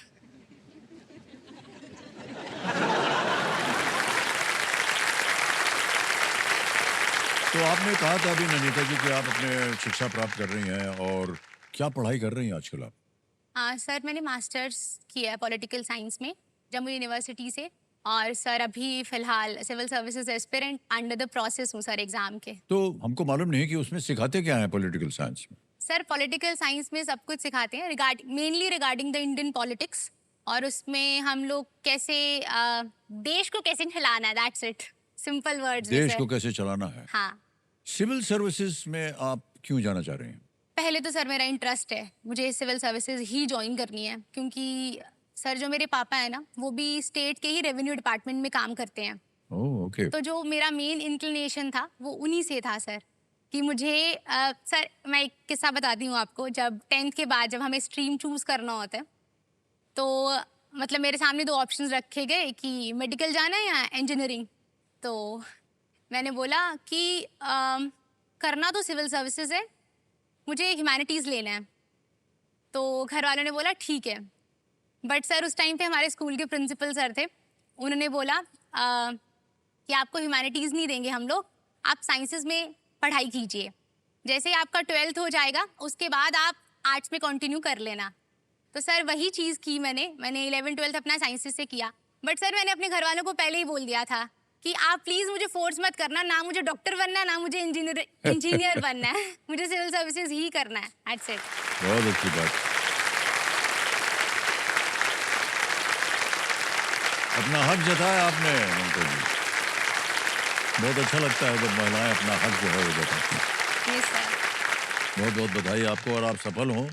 तो आपने कहा था अभी ननीता जी कि आप अपने शिक्षा प्राप्त कर रही हैं और क्या पढ़ाई कर रही हैं आजकल आप? हाँ सर मैंने मास्टर्स किया है पॉलिटिकल साइंस में जम्मू यूनिवर्सिटी से। और सर अभी फिलहाल civil services aspirant under the process हूँ सर एग्जाम के। तो हमको मालूम नहीं कि उसमें सिखाते क्या है पॉलिटिकल साइंस में. सर पॉलिटिकल साइंस में सब कुछ सिखाते हैं mainly regarding the Indian politics, और उसमें हम लोग कैसे देश को कैसे चलाना है, दैट्स इट, सिंपल वर्ड्स में देश सर। को कैसे चलाना है। हाँ, सिविल सर्विसेज में आप क्यों जाना चाह रहे हैं? पहले तो सर मेरा इंटरेस्ट है, मुझे सिविल सर्विसेज ही ज्वाइन करनी है, क्योंकि सर जो मेरे पापा है ना वो भी स्टेट के ही रेवेन्यू डिपार्टमेंट में काम करते हैं। Oh okay. तो जो मेरा मेन इंक्लिनेशन था वो उन्हीं से था सर, कि मुझे सर मैं एक किस्सा बताती हूँ आपको। जब 10th के बाद जब हमें स्ट्रीम चूज़ करना होता है तो मतलब मेरे सामने 2 ऑप्शंस रखे गए कि मेडिकल जाना है या इंजीनियरिंग। तो मैंने बोला कि करना तो सिविल सर्विसेज है, मुझे ह्यूमैनिटीज़ लेना है। तो घर वालों ने बोला ठीक है, बट सर उस टाइम पे हमारे स्कूल के प्रिंसिपल सर थे, उन्होंने बोला कि आपको ह्यूमैनिटीज़ नहीं देंगे हम लोग, आप साइंसेस में पढ़ाई कीजिए, जैसे ही आपका 12th हो जाएगा उसके बाद आप आर्ट्स में कंटिन्यू कर लेना। तो सर वही चीज़ की मैंने 11th-12th अपना साइंसेस से किया। बट सर मैंने अपने घर वालों को पहले ही बोल दिया था कि आप प्लीज़ मुझे फोर्स मत करना, ना मुझे डॉक्टर बनना है ना मुझे इंजीनियर बनना है, मुझे सिविल सर्विसेज ही करना है, दैट्स इट। बहुत अच्छी बात। अपना हक जताया आपने ममता जी। बहुत अच्छा लगता है जब महिलाएं अपना हक जो है वो जताती हैं। Yes sir. बहुत बहुत बधाई आपको, और आप सफल हों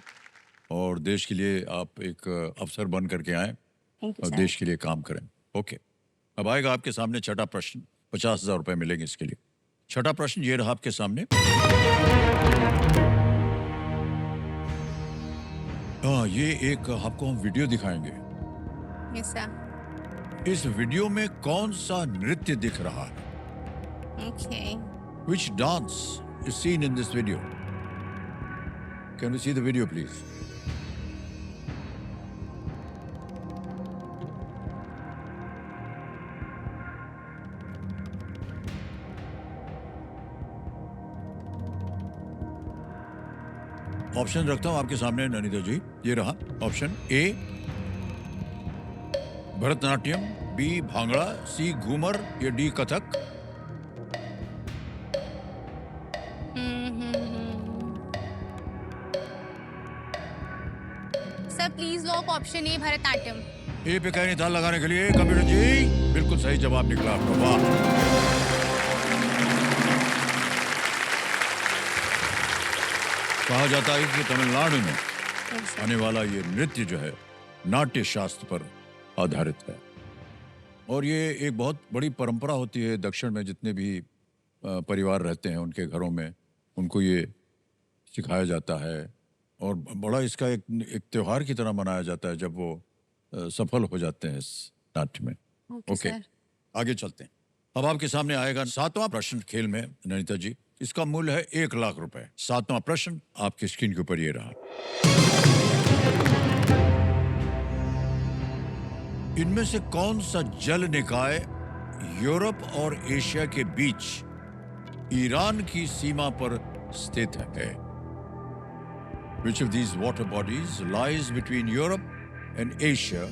और देश के लिए आप एक अफसर बन करके आएं थैंक यू और सर। देश के लिए काम करें। ओके, अब आएगा आपके सामने छठा प्रश्न। 50,000 रुपए मिलेंगे इसके लिए। छठा प्रश्न ये रहा आपके सामने। हाँ, ये एक आपको हम वीडियो दिखाएंगे। Yes sir. इस वीडियो में कौन सा नृत्य दिख रहा है? Okay. Which dance is seen in this video? Can we see the video, please? Option रखता हूं आपके सामने ननिता जी। ये रहा option A Bharatanatyam, B Bhangra, C Ghoomar, या D Kathak. Sir please lock option A Bharatanatyam. A पे कहीं ताल लगाने के लिए कंप्यूटर जी बिल्कुल सही जवाब निकला आपका, वाह। कहा जाता है कि तमिलनाडु में आने वाला ये नृत्य जो है नाट्य शास्त्र पर आधारित है, और ये एक बहुत बड़ी परंपरा होती है दक्षिण में। जितने भी परिवार रहते हैं उनके घरों में उनको ये सिखाया जाता है, और बड़ा इसका एक त्योहार की तरह मनाया जाता है जब वो सफल हो जाते हैं इस नाट्य में। ओके, आगे चलते हैं। अब आपके सामने आएगा 7वां प्रश्न खेल में ननिता जी। इसका मूल्य है 1 लाख रुपए। 7वां प्रश्न आपकी स्क्रीन के ऊपर ये रहा। इनमें से कौन सा जल निकाय यूरोप और एशिया के बीच ईरान की सीमा पर स्थित है? Which of these water bodies lies between Europe and Asia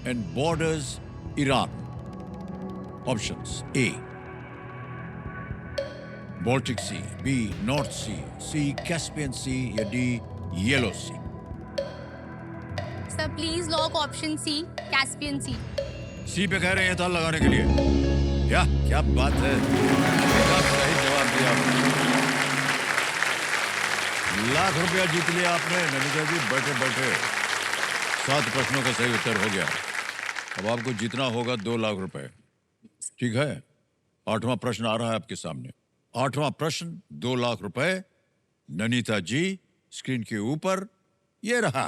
and borders Iran? Options: A. Baltic Sea, B. North Sea, C. Caspian Sea, या D. Yellow Sea. Sir please lock option C Caspian Sea. C पे कह रहे हैं ताल लगाने के लिए। क्या बात है, एकदम सही जवाब दिया आपने। लाख रुपया जीत लिया आपने ननिता जी, बैठे बैठे। 7 प्रश्नों का सही उत्तर हो गया। अब आपको जीतना होगा 2 लाख रुपए, ठीक है? 8वां प्रश्न आ रहा है आपके सामने। 8वां प्रश्न 2 लाख रुपए। ननिता जी स्क्रीन के ऊपर ये रहा।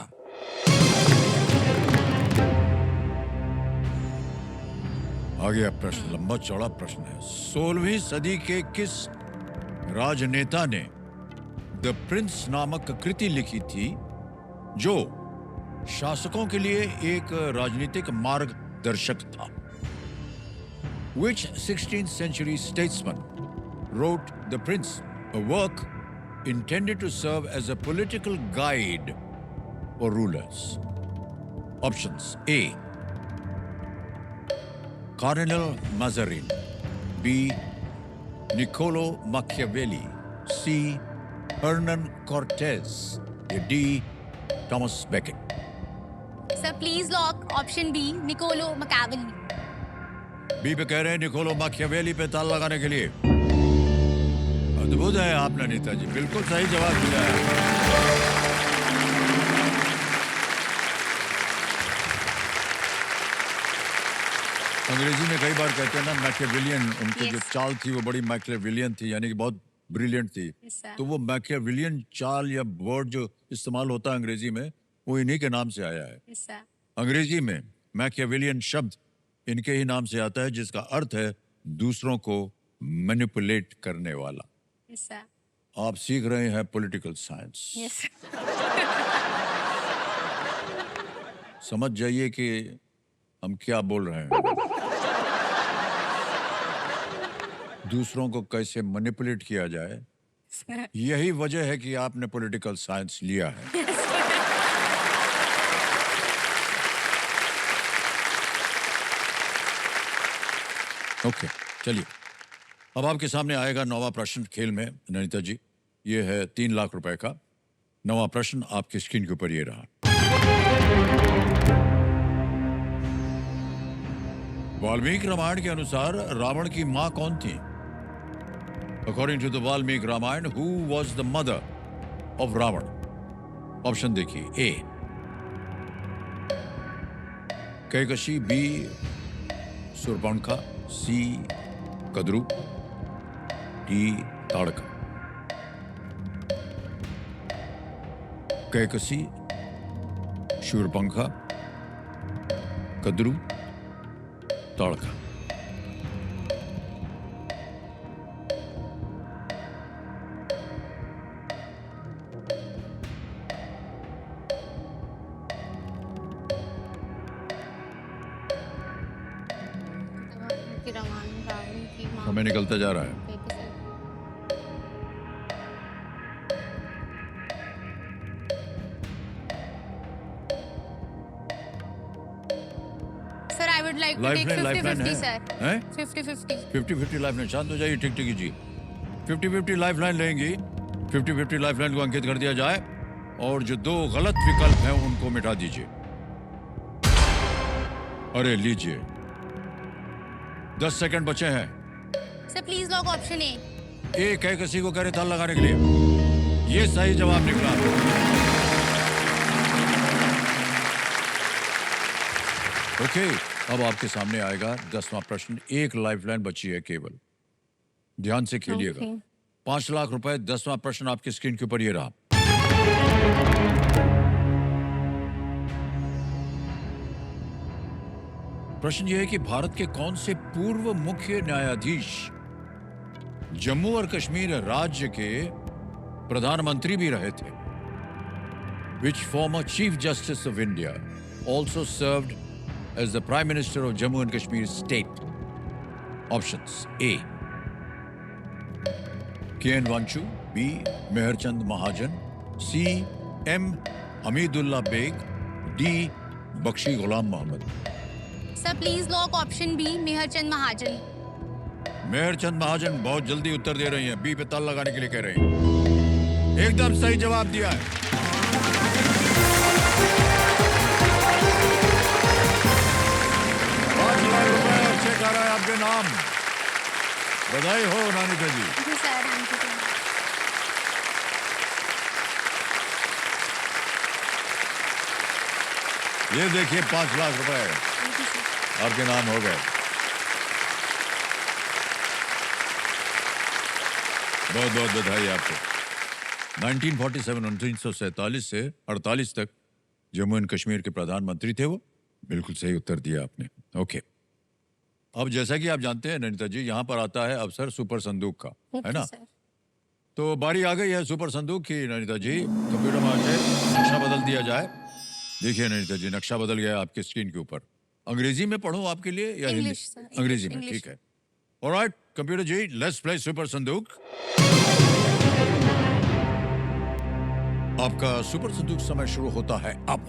आगे प्रश्न लंबा चौड़ा प्रश्न है। 16वीं सदी के किस राजनेता ने द प्रिंस नामक कृति लिखी थी जो शासकों के लिए एक राजनीतिक मार्गदर्शक था? Which 16th century statesman wrote The Prince, a work intended to serve as a political guide for rulers? Options: A. Cardinal Mazarin, B. Niccolo Machiavelli, C. Hernan Cortes, या D Thomas Becket? Sir please lock option B, Niccolo Machiavelli. B पे कह रहे हैं Niccolo Machiavelli पे ताला लगाने के लिए। अद्भुत है आपने नेताजी, बिल्कुल सही जवाब दिया है। अंग्रेजी में कई बार कहते हैं ना मैकियावेलियन, उनकी जो Yes. चाल थी वो बड़ी मैकियावेलियन थी, यानी कि बहुत ब्रिलियंट थी। Yes, sir. तो वो मैकियावेलियन चाल या वर्ड जो इस्तेमाल होता है अंग्रेजी में, वो इन्हीं के नाम से आया है। Yes sir. अंग्रेजी में मैकियावेलियन शब्द इनके ही नाम से आता है, जिसका अर्थ है दूसरों को मैनिपुलेट करने वाला। Yes sir. आप सीख रहे हैं पॉलिटिकल साइंस। यस। समझ जाइए कि हम क्या बोल रहे हैं। दूसरों को कैसे मैनिपुलेट किया जाए, यही वजह है कि आपने पॉलिटिकल साइंस लिया है। ओके, चलिए अब आपके सामने आएगा नौवां प्रश्न खेल में नैनीता जी। ये है 3 लाख रुपए का नौवां प्रश्न, आपकी स्क्रीन के ऊपर ये रहा। वाल्मीकि रामायण के अनुसार रावण की मां कौन थी? According to the Valmiki Ramayana, who was the mother of Ravana? Option देखिए, A Kaikesi, B Shurpanakha, C Kadru, D Tadaka. Kaikesi, Shurpanakha, Kadru, Tadaka. Ravana की माँ। समय निकलता जा रहा है। Sir I would like to take lifeline 50-50 है, सर। हैं? 50-50। 50-50 लाइफलाइन। शांत हो जाइए, ठीक ठीक जी। 50-50 लाइफलाइन लेंगी। 50-50 लाइफलाइन को अंकित कर दिया जाए और जो 2 गलत विकल्प हैं उनको मिटा दीजिए। अरे लीजिए, 10 सेकंड बचे हैं। Sir please lock option A. A Kaikasi को कह रहे ताला लगाने के लिए, ये सही जवाब निकला। ओके, अब आपके सामने आएगा 10वां प्रश्न। 1 लाइफलाइन बची है केवल, ध्यान से खेलिएगा। Okay. 5 लाख रुपए। 10वां प्रश्न आपकी स्क्रीन के ऊपर ये रहा। प्रश्न यह है कि भारत के कौन से पूर्व मुख्य न्यायाधीश जम्मू और कश्मीर राज्य के प्रधानमंत्री भी रहे थे? Which former Chief Justice of India also served as the Prime Minister of Jammu and Kashmir State? Options: A. K.N. Vanchu, B. Meherchand Mahajan, C. M. Hamidullah Beg, D. Bakshi Ghulam Mohammed. Sir please lock option B, Mehrchand Mahajan. Mehrchand Mahajan बहुत जल्दी उत्तर दे रही हैं, B पे ताला लगाने के लिए कह रहे हैं। एकदम सही जवाब दिया है। ₹5 लाख चेक आ रहा है आपके नाम। बधाई हो नानिका जी। जी सर, थैंक यू। ये देखिए 5 लाख रुपए आपके नाम हो गए। बहुत बहुत बधाई आपको। 1947 से 48 तक जम्मू एंड कश्मीर के प्रधानमंत्री थे वो। बिल्कुल सही उत्तर दिया आपने। ओके, अब जैसा कि आप जानते हैं नैनीता जी, यहाँ पर आता है अवसर सुपर संदूक का, है ना? तो बारी आ गई है सुपर संदूक की। नैनीता जी, कंप्यूटर में आके नक्शा बदल दिया जाए। देखिए नैनीता जी, नक्शा बदल गया आपके स्क्रीन के ऊपर। अंग्रेजी में पढ़ूं आपके लिए या हिंदी? इंग्लिश सर, अंग्रेजी में, इंग्लिश। ठीक है। Alright computer ji, let's play super संदूक। आपका सुपर संदूक समय शुरू होता है अब।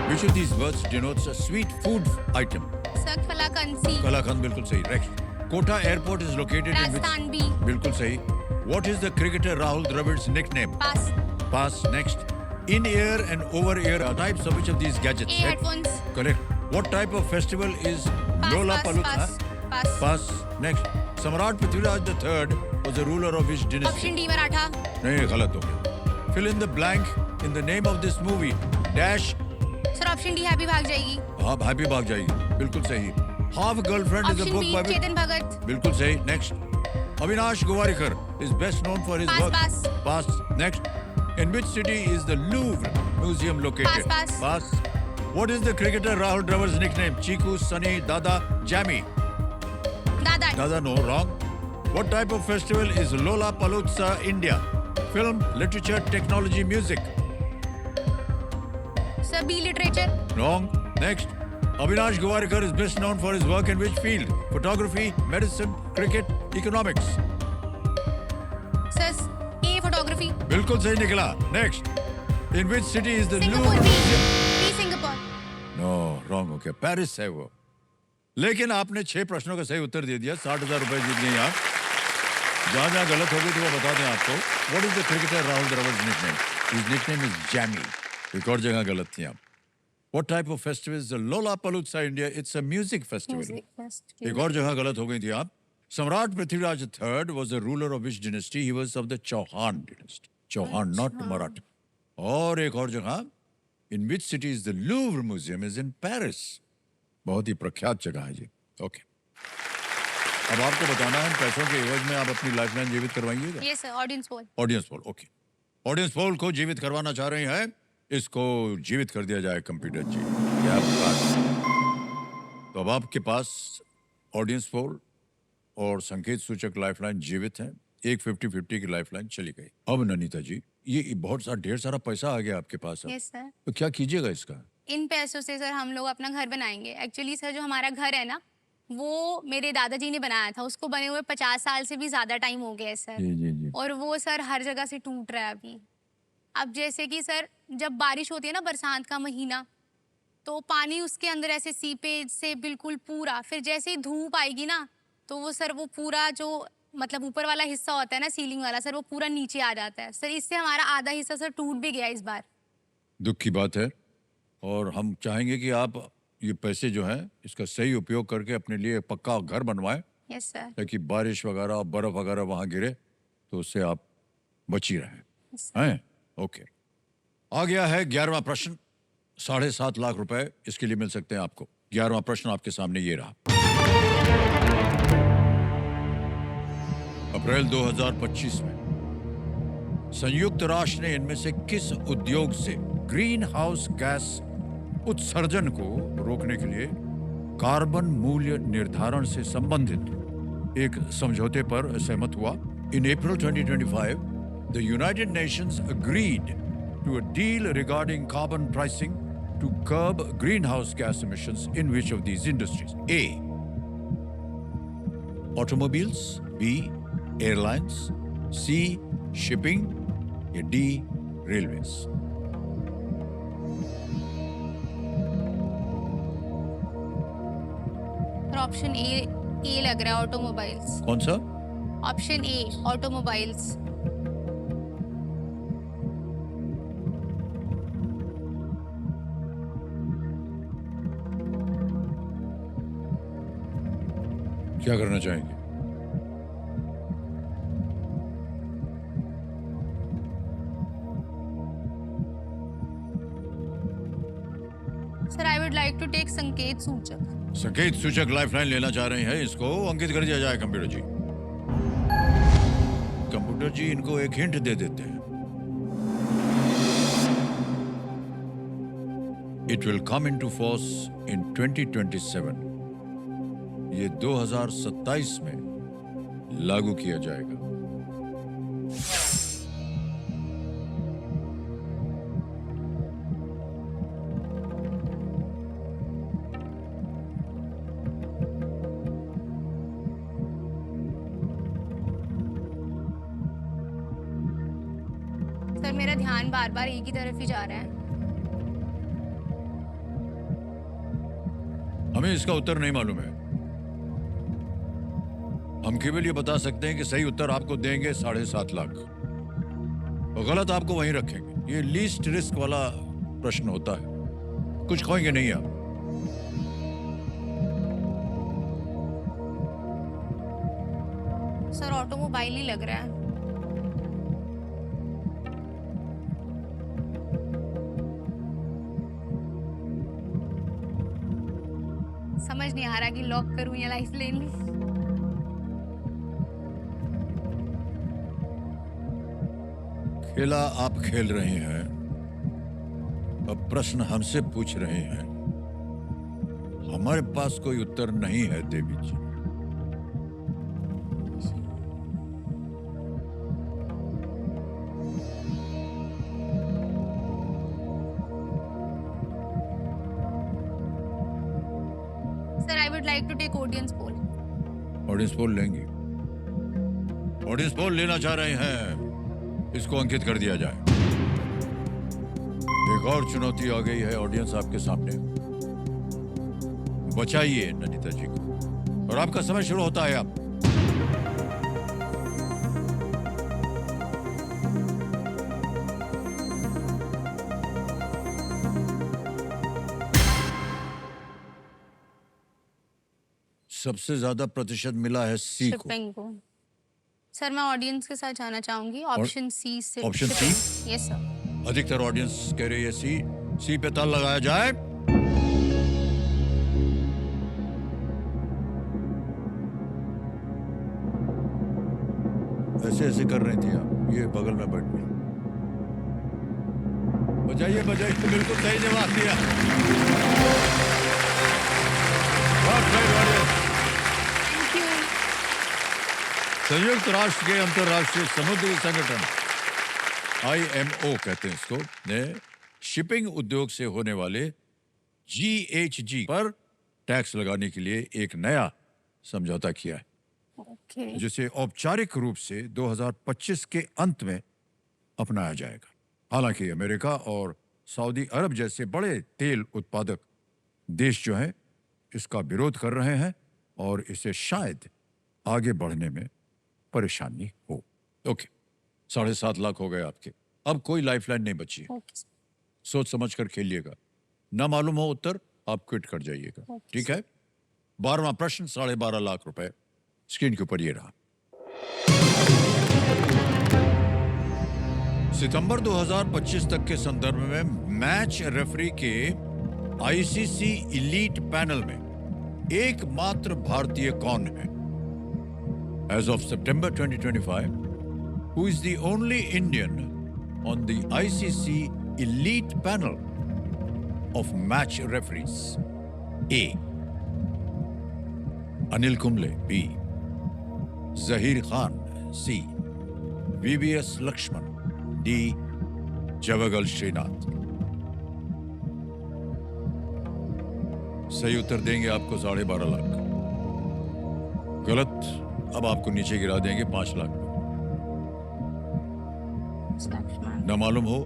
Which of these words denotes a sweet food item? Sir kalakand C. Kalakand बिल्कुल सही। Next, Kota airport is located in Rajasthan B. बिल्कुल सही। What is the cricketer Rahul Dravid's nickname? Pass. Pass. Next. In-ear and over-ear are types of which of these gadgets? A headphones. Correct. What type of festival is Pass, Lollapalooza? pass, pass. Pass. Next. सम्राट Prithviraj III was the ruler of which dynasty? Option D Maratha. नहीं, गलत हो गया. Fill in the blank in the name of this movie. Dash. Sir option D happy भाग जाएगी. हाँ, happy भाग जाएगी. बिल्कुल सही. Half Girlfriend is a option book B by Chetan Bhagat. बिल्कुल सही. Next. Avinash Gowarikar is best known for his Pass, work. pass. Pass. Next. In which city is the Louvre Museum located? Pass, Pass. What is the cricketer Rahul Dravid's nickname? Chiku, Sunny, Dada, Jammy? दादा. Dada, no, wrong. What type of festival is Lollapalooza, India? Film, literature, technology, music? Sir B literature. Wrong. Next. Avinash Gowarikar is best known for his work in which field? Photography, medicine, cricket, economics? Sir A photography. बिल्कुल सही निकला. Next. In which city is the Singapore. Louvre? B Singapore. No, wrong हो गया. Paris है वो. लेकिन आपने 6 प्रश्नों का सही उत्तर दे दिया. 60,000 रुपए जीत गए आप. जहां जहां गलत हो गई थी वो बता दें आपको. What is the cricketer Rahul Dravid's nickname? His nickname is Jammy. एक और जगह गलत थी आप. What type of festival is the Lollapalooza, India? It's a music festival. एक और जगह गलत हो गई थी आप. सम्राट Prithviraj III was the ruler of which dynasty? He was of the Chauhan dynasty. Chauhan, not Maratha. और एक और जगह. In which city is the Louvre Museum? Is in Paris. बहुत ही प्रख्यात जगह है जी. ओके. अब आपको बताना है पैसों के एवज में आप अपनी लाइफलाइन जीवित करवाइएगा. Yes sir audience poll. Audience पोल. ओके. ऑडियंस पोल को जीवित करवाना चाह रहे हैं. इसको जीवित कर दिया जाए कंप्यूटर जी. क्या बात. तो अब आपके पास ऑडियंस पोल और संकेत सूचक लाइफलाइन जीवित है. एक 50-50 की लाइफलाइन चली गई. अब ननीता जी, ये बहुत सारा ढेर सारा पैसा आ गया आपके पास. Yes sir. तो क्या कीजिएगा इसका? इन पैसों से सर हम लोग अपना घर बनाएंगे. एक्चुअली सर जो हमारा घर है ना वो मेरे दादाजी ने बनाया था. उसको बने हुए 50 साल से भी ज्यादा टाइम हो गया है सर. जी जी जी. और वो सर हर जगह से टूट रहा है अभी. अब जैसे कि सर जब बारिश होती है ना बरसात का महीना तो पानी उसके अंदर ऐसे सीपेज से बिल्कुल पूरा. फिर जैसे ही धूप आएगी ना तो वो सर वो पूरा जो मतलब ऊपर वाला हिस्सा होता है ना सीलिंग वाला सर वो पूरा नीचे आ जाता है सर. इससे हमारा आधा हिस्सा सर टूट भी गया इस बार. दुख की बात है. और हम चाहेंगे कि आप ये पैसे जो हैं इसका सही उपयोग करके अपने लिए पक्का घर बनवाएं. Yes sir. ताकि बारिश वगैरह बर्फ वगैरह वहां गिरे तो उससे आप बची रहें. Yes, हैं? ओके. आ गया है 11वां प्रश्न. 7.5 लाख रुपए इसके लिए मिल सकते हैं आपको. 11वां प्रश्न आपके सामने ये रहा. अप्रैल 2025 में संयुक्त राष्ट्र ने इनमें से किस उद्योग से ग्रीन हाउस गैस उत्सर्जन को रोकने के लिए कार्बन मूल्य निर्धारण से संबंधित एक समझौते पर सहमत हुआ? इन अप्रैल 2025, the United Nations agreed to a deal regarding carbon pricing to curb greenhouse gas emissions in which of these industries? A. Automobiles. B. Airlines. C. Shipping. या D. Railways. ऑप्शन ए लग रहा है ऑटोमोबाइल्स. कौन सा? Option A automobiles. क्या करना चाहेंगे? Sir I would like to take संकेत सूचक. संकेत सूचक लाइफलाइन लेना चाह रहे हैं. इसको अंकित कर दिया जाए कंप्यूटर जी. कंप्यूटर जी इनको एक हिंट दे देते हैं. It will come into force in 2027. ये 2027 में लागू किया जाएगा. सर मेरा ध्यान बार बार एक ही तरफ ही जा रहा है. हमें इसका उत्तर नहीं मालूम है. हम केवल ये बता सकते हैं कि सही उत्तर आपको देंगे 7.5 लाख और गलत आपको वहीं रखेंगे। ये लीस्ट रिस्क वाला प्रश्न होता है, कुछ खोएंगे नहीं आप। सर ऑटोमोबाइल ही लग रहा है। समझ नहीं आ रहा कि लॉक करूं या लाइफ लेन लूं। खेला आप खेल रहे हैं, अब प्रश्न हमसे पूछ रहे हैं। हमारे पास कोई उत्तर नहीं है Devi ji. Sir I would like to take audience poll. Audience poll लेंगे? ऑडियंस पोल लेना चाह रहे हैं, इसको अंकित कर दिया जाए। एक और चुनौती आ गई है ऑडियंस आपके सामने। बचाइए ननिता जी को और आपका समय शुरू होता है। आप सबसे ज्यादा प्रतिशत मिला है सी को। शिपिंग को। सर मैं ऑडियंस के साथ जाना चाहूंगी ऑप्शन सी से। Option C? Yes sir. अधिकतर ऑडियंस कह रही है सी। सी पे ताल लगाया जाए। ऐसे ऐसे कर रही थी आप, ये बगल में बैठ गई। बजाइए बजाइए, बिल्कुल सही जवाब दिया। Thank you. संयुक्त राष्ट्र के अंतर्राष्ट्रीय समुद्री संगठन IMO कहते हैं इसको, ने शिपिंग उद्योग से होने वाले GHG पर टैक्स लगाने के लिए एक नया समझौता किया है, ओके। जिसे औपचारिक रूप से 2025 के अंत में अपनाया जाएगा। हालांकि अमेरिका और सऊदी अरब जैसे बड़े तेल उत्पादक देश जो हैं इसका विरोध कर रहे हैं और इसे शायद आगे बढ़ने में परेशानी हो। ओके, 7.5 लाख हो गए आपके। अब कोई लाइफलाइन नहीं बची है। Okay sir. सोच समझ कर खेलिएगा। ना मालूम हो उत्तर, आप क्विट कर जाइएगा। ओके, ठीक है? 12वां प्रश्न 12.5 लाख रुपए स्क्रीन के ऊपर ये रहा। सितंबर 2025 तक के संदर्भ में मैच रेफरी के ICC इलीट पैनल में एकमात्र भारतीय कौन है? As of September 2025, who is the only Indian on the ICC elite panel of match referees? A. Anil Kumble. B. Zahir Khan. C. VVS Lakshman. D. Javagal Srinath. सही उत्तर देंगे आपको 12.5 लाख। गलत अब आपको नीचे गिरा देंगे 5 लाख। ना मालूम हो,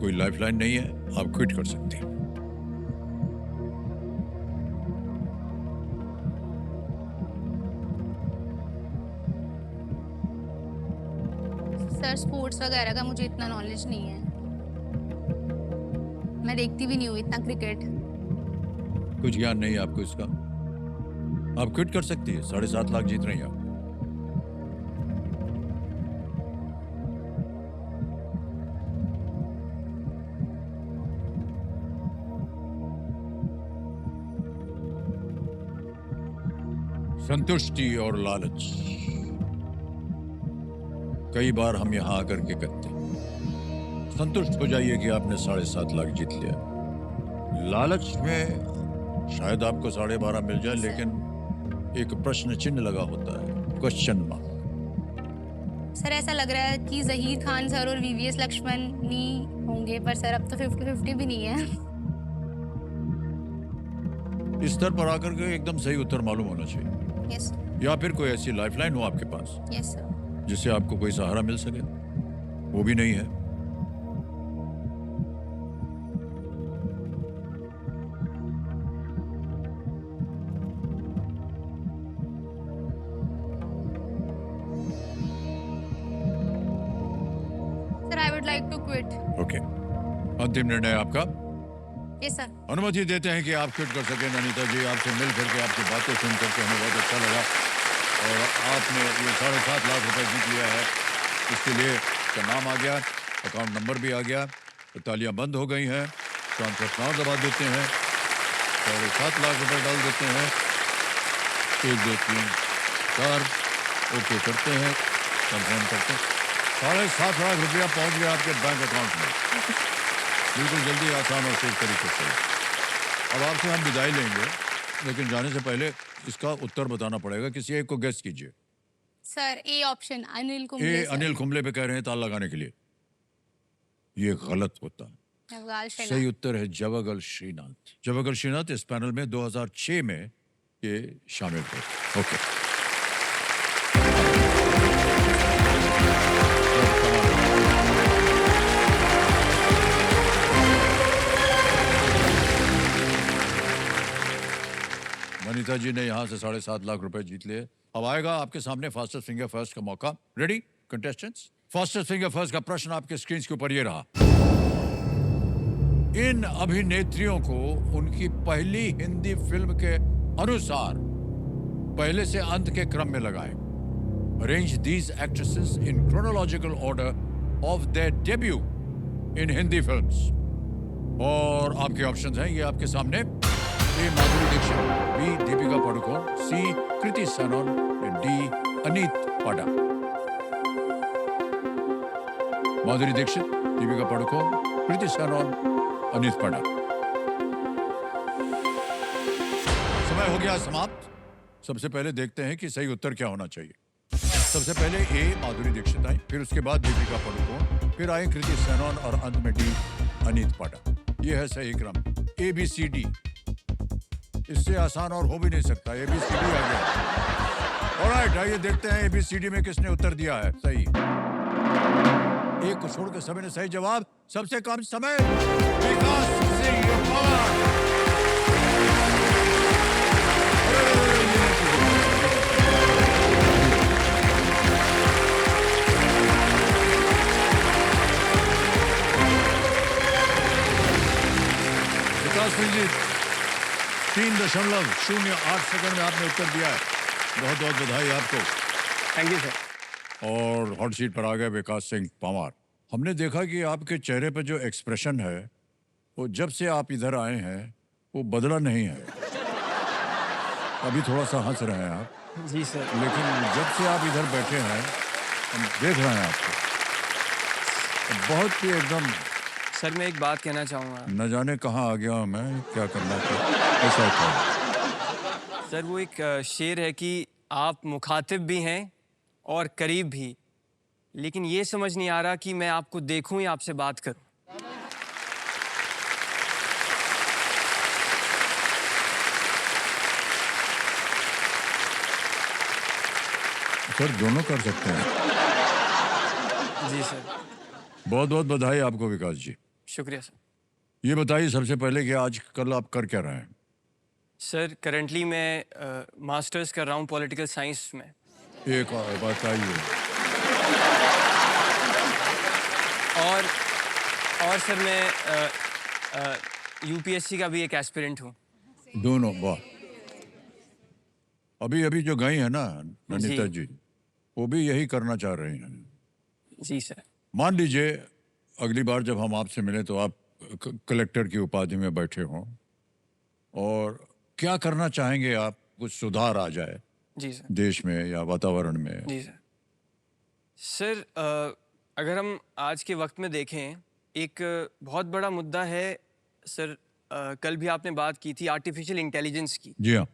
कोई लाइफलाइन नहीं है, आप क्विट कर सकते हैं। सर स्पोर्ट्स वगैरह का मुझे इतना नॉलेज नहीं है, मैं देखती भी नहीं हूँ इतना क्रिकेट। कुछ ज्ञान नहीं है आपको इसका, आप क्विट कर सकती है। 7.5 लाख जीत रही हैं आप। संतुष्टि और लालच कई बार हम यहां आकर के कहते हैं। संतुष्ट हो जाइए कि आपने 7.5 लाख जीत लिया। लालच में शायद आपको 12.5 मिल जाए, लेकिन एक प्रश्न चिन्ह लगा होता है, क्वेश्चन मार्क। सर ऐसा लग रहा है कि जहीर खान सर और VVS लक्ष्मण नहीं होंगे, पर सर अब तो 50-50 भी नहीं है। इस स्तर पर आकर के एकदम सही उत्तर मालूम होना चाहिए। यस या फिर कोई ऐसी लाइफलाइन हो आपके पास यस सर। जिससे आपको कोई सहारा मिल सके, वो भी नहीं है। क्विट। ओके, अंतिम निर्णय आपका? Yes sir. अनुमति देते हैं कि आप क्विट कर सकें। ननीता जी, आपसे मिल करके, आपकी बातें सुन करके हमें बहुत अच्छा लगा और आपने ये 7.5 लाख रुपए जीत लिया है। इसके लिए का नाम आ गया, अकाउंट नंबर भी आ गया, तो तालियां बंद हो गई हैं, ट्रांसफर नाउ दबा देते हैं, 7.5 लाख रुपए डाल देते हैं, 1 2 3 4 ओके करते हैं, कंफर्म करते हैं, 7.5 लाख रुपया पहुंच गया आपके बैंक अकाउंट में, बिल्कुल जल्दी, आसान और तेज तरीके से। अब आपसे हम विदाई लेंगे, लेकिन जाने से पहले इसका उत्तर बताना पड़ेगा। किसी एक को गेस कीजिए। Sir A option, Anil Kumble ये सर। अनिल कुंबले पे कह रहे हैं ताल लगाने के लिए, ये गलत होता है। नवगाल श्रीनाथ। सही उत्तर है जवागल श्रीनाथ। जवागल श्रीनाथ इस पैनल में 2006 में ये शामिल थे। ओके, वनिता जी ने यहां से 7.5 लाख रुपए जीत लिए। अब आएगा आपके सामने फास्टेस्ट फिंगर फर्स्ट का मौका। Ready contestants? Fastest finger first का प्रश्न आपके स्क्रीन के ऊपर ये रहा। इन अभिनेत्रियों को उनकी पहली हिंदी फिल्म के अनुसार पहले से अंत के क्रम में लगाएं। Arrange these actresses in chronological order of their debut in Hindi films. और आपके ऑप्शंस हैं ये आपके सामने। ए माधुरी दीक्षित, बी दीपिका पादुकोण, सी कृति सनोन, डी अनीत पाडा। माधुरी दीक्षित, दीपिका पादुकोण, कृति सनोन, अनीत पाडा। समय हो गया समाप्त। सबसे पहले देखते हैं कि सही उत्तर क्या होना चाहिए। सबसे पहले ए माधुरी दीक्षित आई, फिर उसके बाद दीपिका पादुकोण, फिर आई कृति सनोन और अंत में डी अनीत पाडा। यह है सही क्रम, ABCD। इससे आसान और हो भी नहीं सकता। ABCD आ गया। ऑलराइट, आइए देखते हैं ABCD में किसने उत्तर दिया है सही। एक को छोड़कर सभी ने सही जवाब। सबसे कम समय विकास सिंह पवार। विकास सिंह जी, 3.08 सेकंड में आपने उत्तर दिया है। बहुत बहुत बधाई आपको। Thank you sir. और हॉट सीट पर आ गए विकास सिंह पंवार। हमने देखा कि आपके चेहरे पर जो एक्सप्रेशन है वो जब से आप इधर आए हैं वो बदला नहीं है। अभी थोड़ा सा हंस रहे हैं आप, जी सर। लेकिन जब से आप इधर बैठे हैं हम देख रहे हैं आपको, बहुत ही एकदम सर मैं एक बात कहना चाहूँगा। न जाने कहाँ आ गया हूं मैं, क्या करना था ऐसा था। सर वो एक शेर है कि आप मुखातिब भी हैं और करीब भी, लेकिन ये समझ नहीं आ रहा कि मैं आपको देखूं या आपसे बात करूं। सर दोनों कर सकते हैं। जी सर। बहुत बहुत बधाई आपको विकास जी। शुक्रिया सर। ये बताइए सबसे पहले कि आज कल आप कर क्या रहे हैं? सर करंटली मैं मास्टर्स कर रहा हूं पॉलिटिकल साइंस में। एक और बताइए। और सर मैं UPSC का भी एक एस्पिरेंट हूं। दोनों, वाह। अभी अभी जो गई है ना ननीता जी, वो भी यही करना चाह रही हैं। जी सर। मान लीजिए अगली बार जब हम आपसे मिलें तो आप कलेक्टर की उपाधि में बैठे हों, और क्या करना चाहेंगे आप? कुछ सुधार आ जाए जी सर। देश में या वातावरण में। जी सर। सर अगर हम आज के वक्त में देखें, एक बहुत बड़ा मुद्दा है सर। कल भी आपने बात की थी आर्टिफिशियल इंटेलिजेंस की। जी हाँ।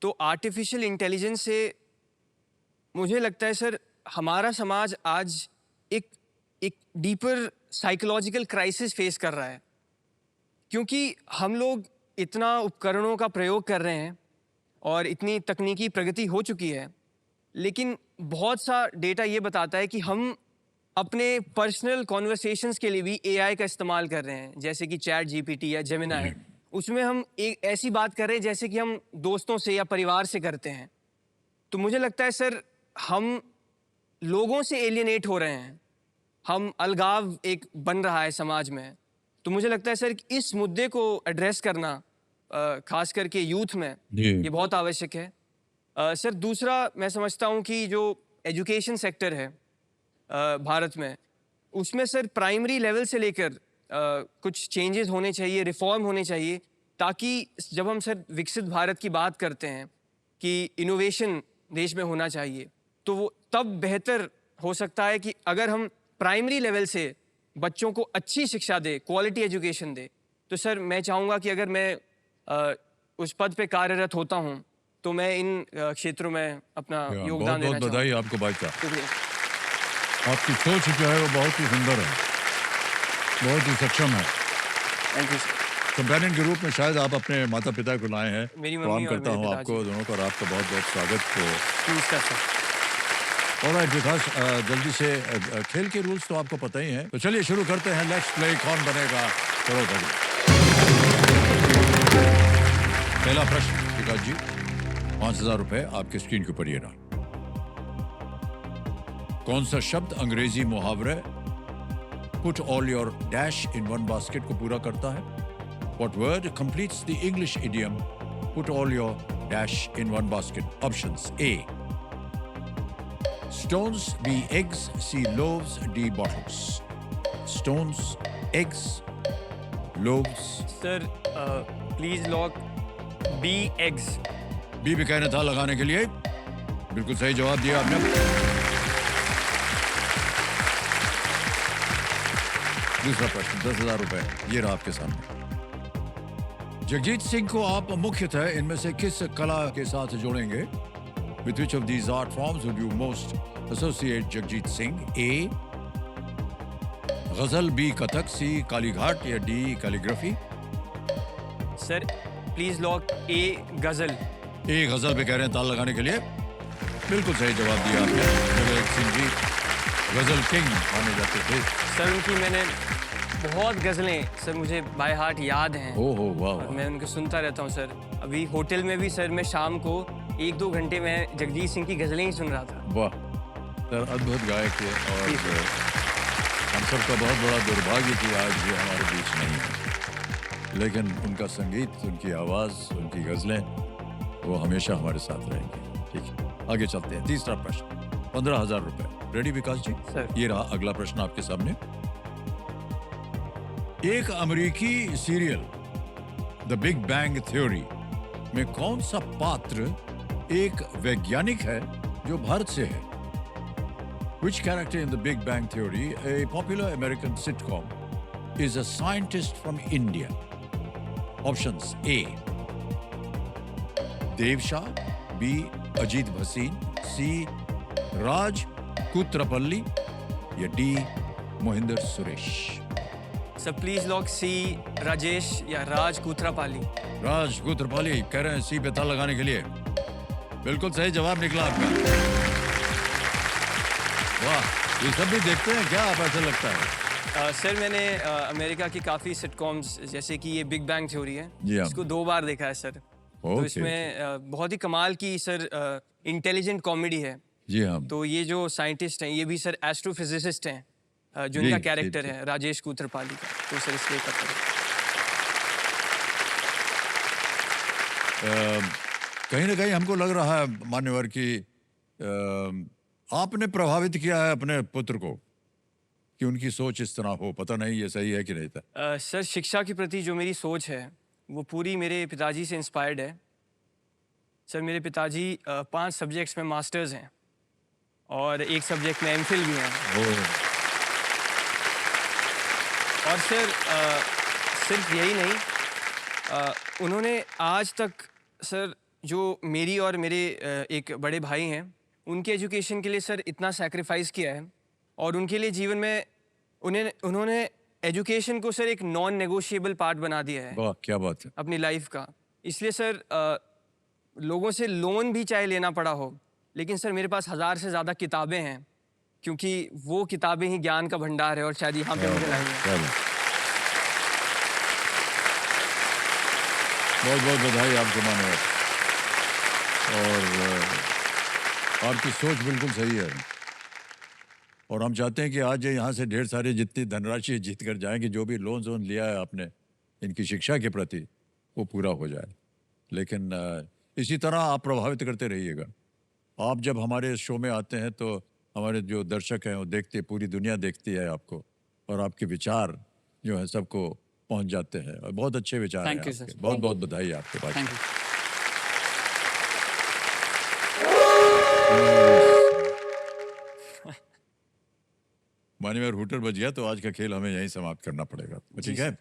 तो आर्टिफिशियल इंटेलिजेंस से मुझे लगता है सर हमारा समाज आज एक डीपर साइकोलॉजिकल क्राइसिस फेस कर रहा है, क्योंकि हम लोग इतना उपकरणों का प्रयोग कर रहे हैं और इतनी तकनीकी प्रगति हो चुकी है, लेकिन बहुत सा डेटा ये बताता है कि हम अपने पर्सनल कॉन्वर्सेशंस के लिए भी AI का इस्तेमाल कर रहे हैं, जैसे कि ChatGPT या जेमिनाई। उसमें हम एक ऐसी बात कर रहे हैं जैसे कि हम दोस्तों से या परिवार से करते हैं। तो मुझे लगता है सर हम लोगों से एलियनेट हो रहे हैं, हम अलगाव एक बन रहा है समाज में। तो मुझे लगता है सर कि इस मुद्दे को एड्रेस करना खास करके यूथ में जी। ये बहुत आवश्यक है। सर दूसरा मैं समझता हूँ कि जो एजुकेशन सेक्टर है भारत में, उसमें सर प्राइमरी लेवल से लेकर कुछ चेंजेस होने चाहिए, रिफॉर्म होने चाहिए, ताकि जब हम सर विकसित भारत की बात करते हैं कि इनोवेशन देश में होना चाहिए, तो वो तब बेहतर हो सकता है कि अगर हम प्राइमरी लेवल से बच्चों को अच्छी शिक्षा दे, क्वालिटी एजुकेशन दे। तो सर मैं चाहूँगा कि अगर मैं उस पद पे कार्यरत होता हूँ तो मैं इन क्षेत्रों में अपना बहुत योगदान बहुत देना बधाई चाहूँगा। आपको भाई साहब। शुक्रिया। आपकी सोच जो है वो बहुत ही सुंदर है, बहुत ही सक्षम है। Thank you sir. कंपेनियन के रूप में शायद आप अपने माता पिता को लाए हैं। मेरी प्रणाम मम्मी और करता मेरे हूँ पिताजी। आपको दोनों को और आपका बहुत बहुत स्वागत को। नमस्कार सर। ऑलराइट विकास, जल्दी से खेल के रूल्स तो आपको पता ही हैं, तो चलिए शुरू करते हैं। लेट्स प्ले कौन बनेगा करोड़पति। पहला प्रश्न विकास जी, 5,000 रुपए आपके स्क्रीन के ऊपर ये रहा। कौन सा शब्द अंग्रेजी मुहावरे put all your dash in one basket को पूरा करता है? What word completes the English idiom put all your dash in one basket? Options: A, stones, B, eggs, C, loaves, D, bottles. Stones, eggs, loaves. Sir please lock B eggs. B भी कहना था लगाने के लिए। बिल्कुल सही जवाब दिया आपने। दूसरा प्रश्न, 10,000 रुपए ये रहा आपके सामने। जगजीत सिंह को आप मुख्यतः इनमें से किस कला के साथ जोड़ेंगे? With which of these art forms would you most associate Jagjit Singh? A, गजल, B, कथक, C, कालीघाट या D, calligraphy? Sir please lock A ghazal. A, गजल पे कह रहे हैं ताल लगाने के लिए। बिल्कुल सही जवाब दिया आपने। जगजीत सिंह जी गजल किंग माने जाते थे। सर उनकी मैंने बहुत गज़लें सर मुझे बाय हार्ट याद हैं। ओहो वाह और वाह। मैं उनको सुनता रहता हूँ सर। अभी होटल में भी सर मैं शाम को 1-2 घंटे में जगजीत सिंह की गज़लें ही सुन रहा था। वाह सर, अद्भुत गायक है और हम सबका बहुत बड़ा दुर्भाग्य कि आज ये हमारे बीच नहीं है, लेकिन उनका संगीत, उनकी आवाज़, उनकी गज़लें वो हमेशा हमारे साथ रहेंगी। ठीक है, आगे चलते हैं। तीसरा प्रश्न, 15,000 रुपए। रेडी विकास जी? सर। ये रहा अगला प्रश्न आपके सामने। एक अमेरिकी serial the big bang theory में कौन सा पात्र एक वैज्ञानिक है जो भारत से है? Which character in the Big Bang Theory, a popular American sitcom, is a scientist from India? Options: A, Dev Shah, B, Ajit Bhasin, C, Raj Kutrapalli या D, Mohinder Suresh? Sir please lock C Rajesh या राज कूथरापाली। राज कुत्रपाली कह रहे हैं सी पे ताल लगाने के लिए। बिल्कुल सही जवाब निकला आपका। वाह, ये सब भी देखते हैं क्या आप, ऐसा लगता है? सर मैंने अमेरिका की काफ़ी सिटकॉम्स जैसे कि ये बिग बैंग थ्योरी है, जी हाँ। इसको 2 बार देखा है सर। तो ओके, इसमें बहुत ही कमाल की सर इंटेलिजेंट कॉमेडी है। जी हाँ। तो ये जो साइंटिस्ट हैं ये भी सर एस्ट्रोफिजिसिस्ट हैं, जो जी, इनका जी, कैरेक्टर जी। है राजेश कूथरपाली का, तो सर इसलिए पता है। कहीं ना कहीं हमको लग रहा है मान्यवर कि आपने प्रभावित किया है अपने पुत्र को कि उनकी सोच इस तरह हो। पता नहीं ये सही है कि नहीं था। सर शिक्षा के प्रति जो मेरी सोच है वो पूरी मेरे पिताजी से इंस्पायर्ड है। सर मेरे पिताजी 5 सब्जेक्ट्स में मास्टर्स हैं और 1 सब्जेक्ट में एमफिल भी हैं। ओ, और सर सिर्फ यही नहीं, उन्होंने आज तक सर जो मेरी और मेरे एक बड़े भाई हैं उनके एजुकेशन के लिए सर इतना सैक्रिफाइस किया है, और उनके लिए जीवन में उन्होंने एजुकेशन को सर एक नॉन नेगोशिएबल पार्ट बना दिया है वाह क्या बात है। अपनी लाइफ का। इसलिए सर लोगों से लोन भी चाहे लेना पड़ा हो, लेकिन सर मेरे पास 1000 से ज़्यादा किताबें हैं, क्योंकि वो किताबें ही ज्ञान का भंडार है और शायद यहाँ पे मुझे लाई हैं। क्या बात। बहुत बहुत बधाई आपको मानव, और आपकी सोच बिल्कुल सही है। और हम चाहते हैं कि आज यहाँ से ढेर सारे जितनी धनराशि जीत कर जाएं कि जो भी लोन वोन लिया है आपने इनकी शिक्षा के प्रति वो पूरा हो जाए। लेकिन इसी तरह आप प्रभावित करते रहिएगा। आप जब हमारे शो में आते हैं तो हमारे जो दर्शक हैं वो देखते, पूरी दुनिया देखती है आपको, और आपके विचार जो है सबको पहुंच जाते हैं, और बहुत अच्छे विचार हैं Thank you, आपके। sir. बहुत बहुत बधाई आपके पास। Thank you. मान्यवर हुटर बज गया तो आज का खेल हमें यहीं समाप्त करना पड़ेगा, ठीक है।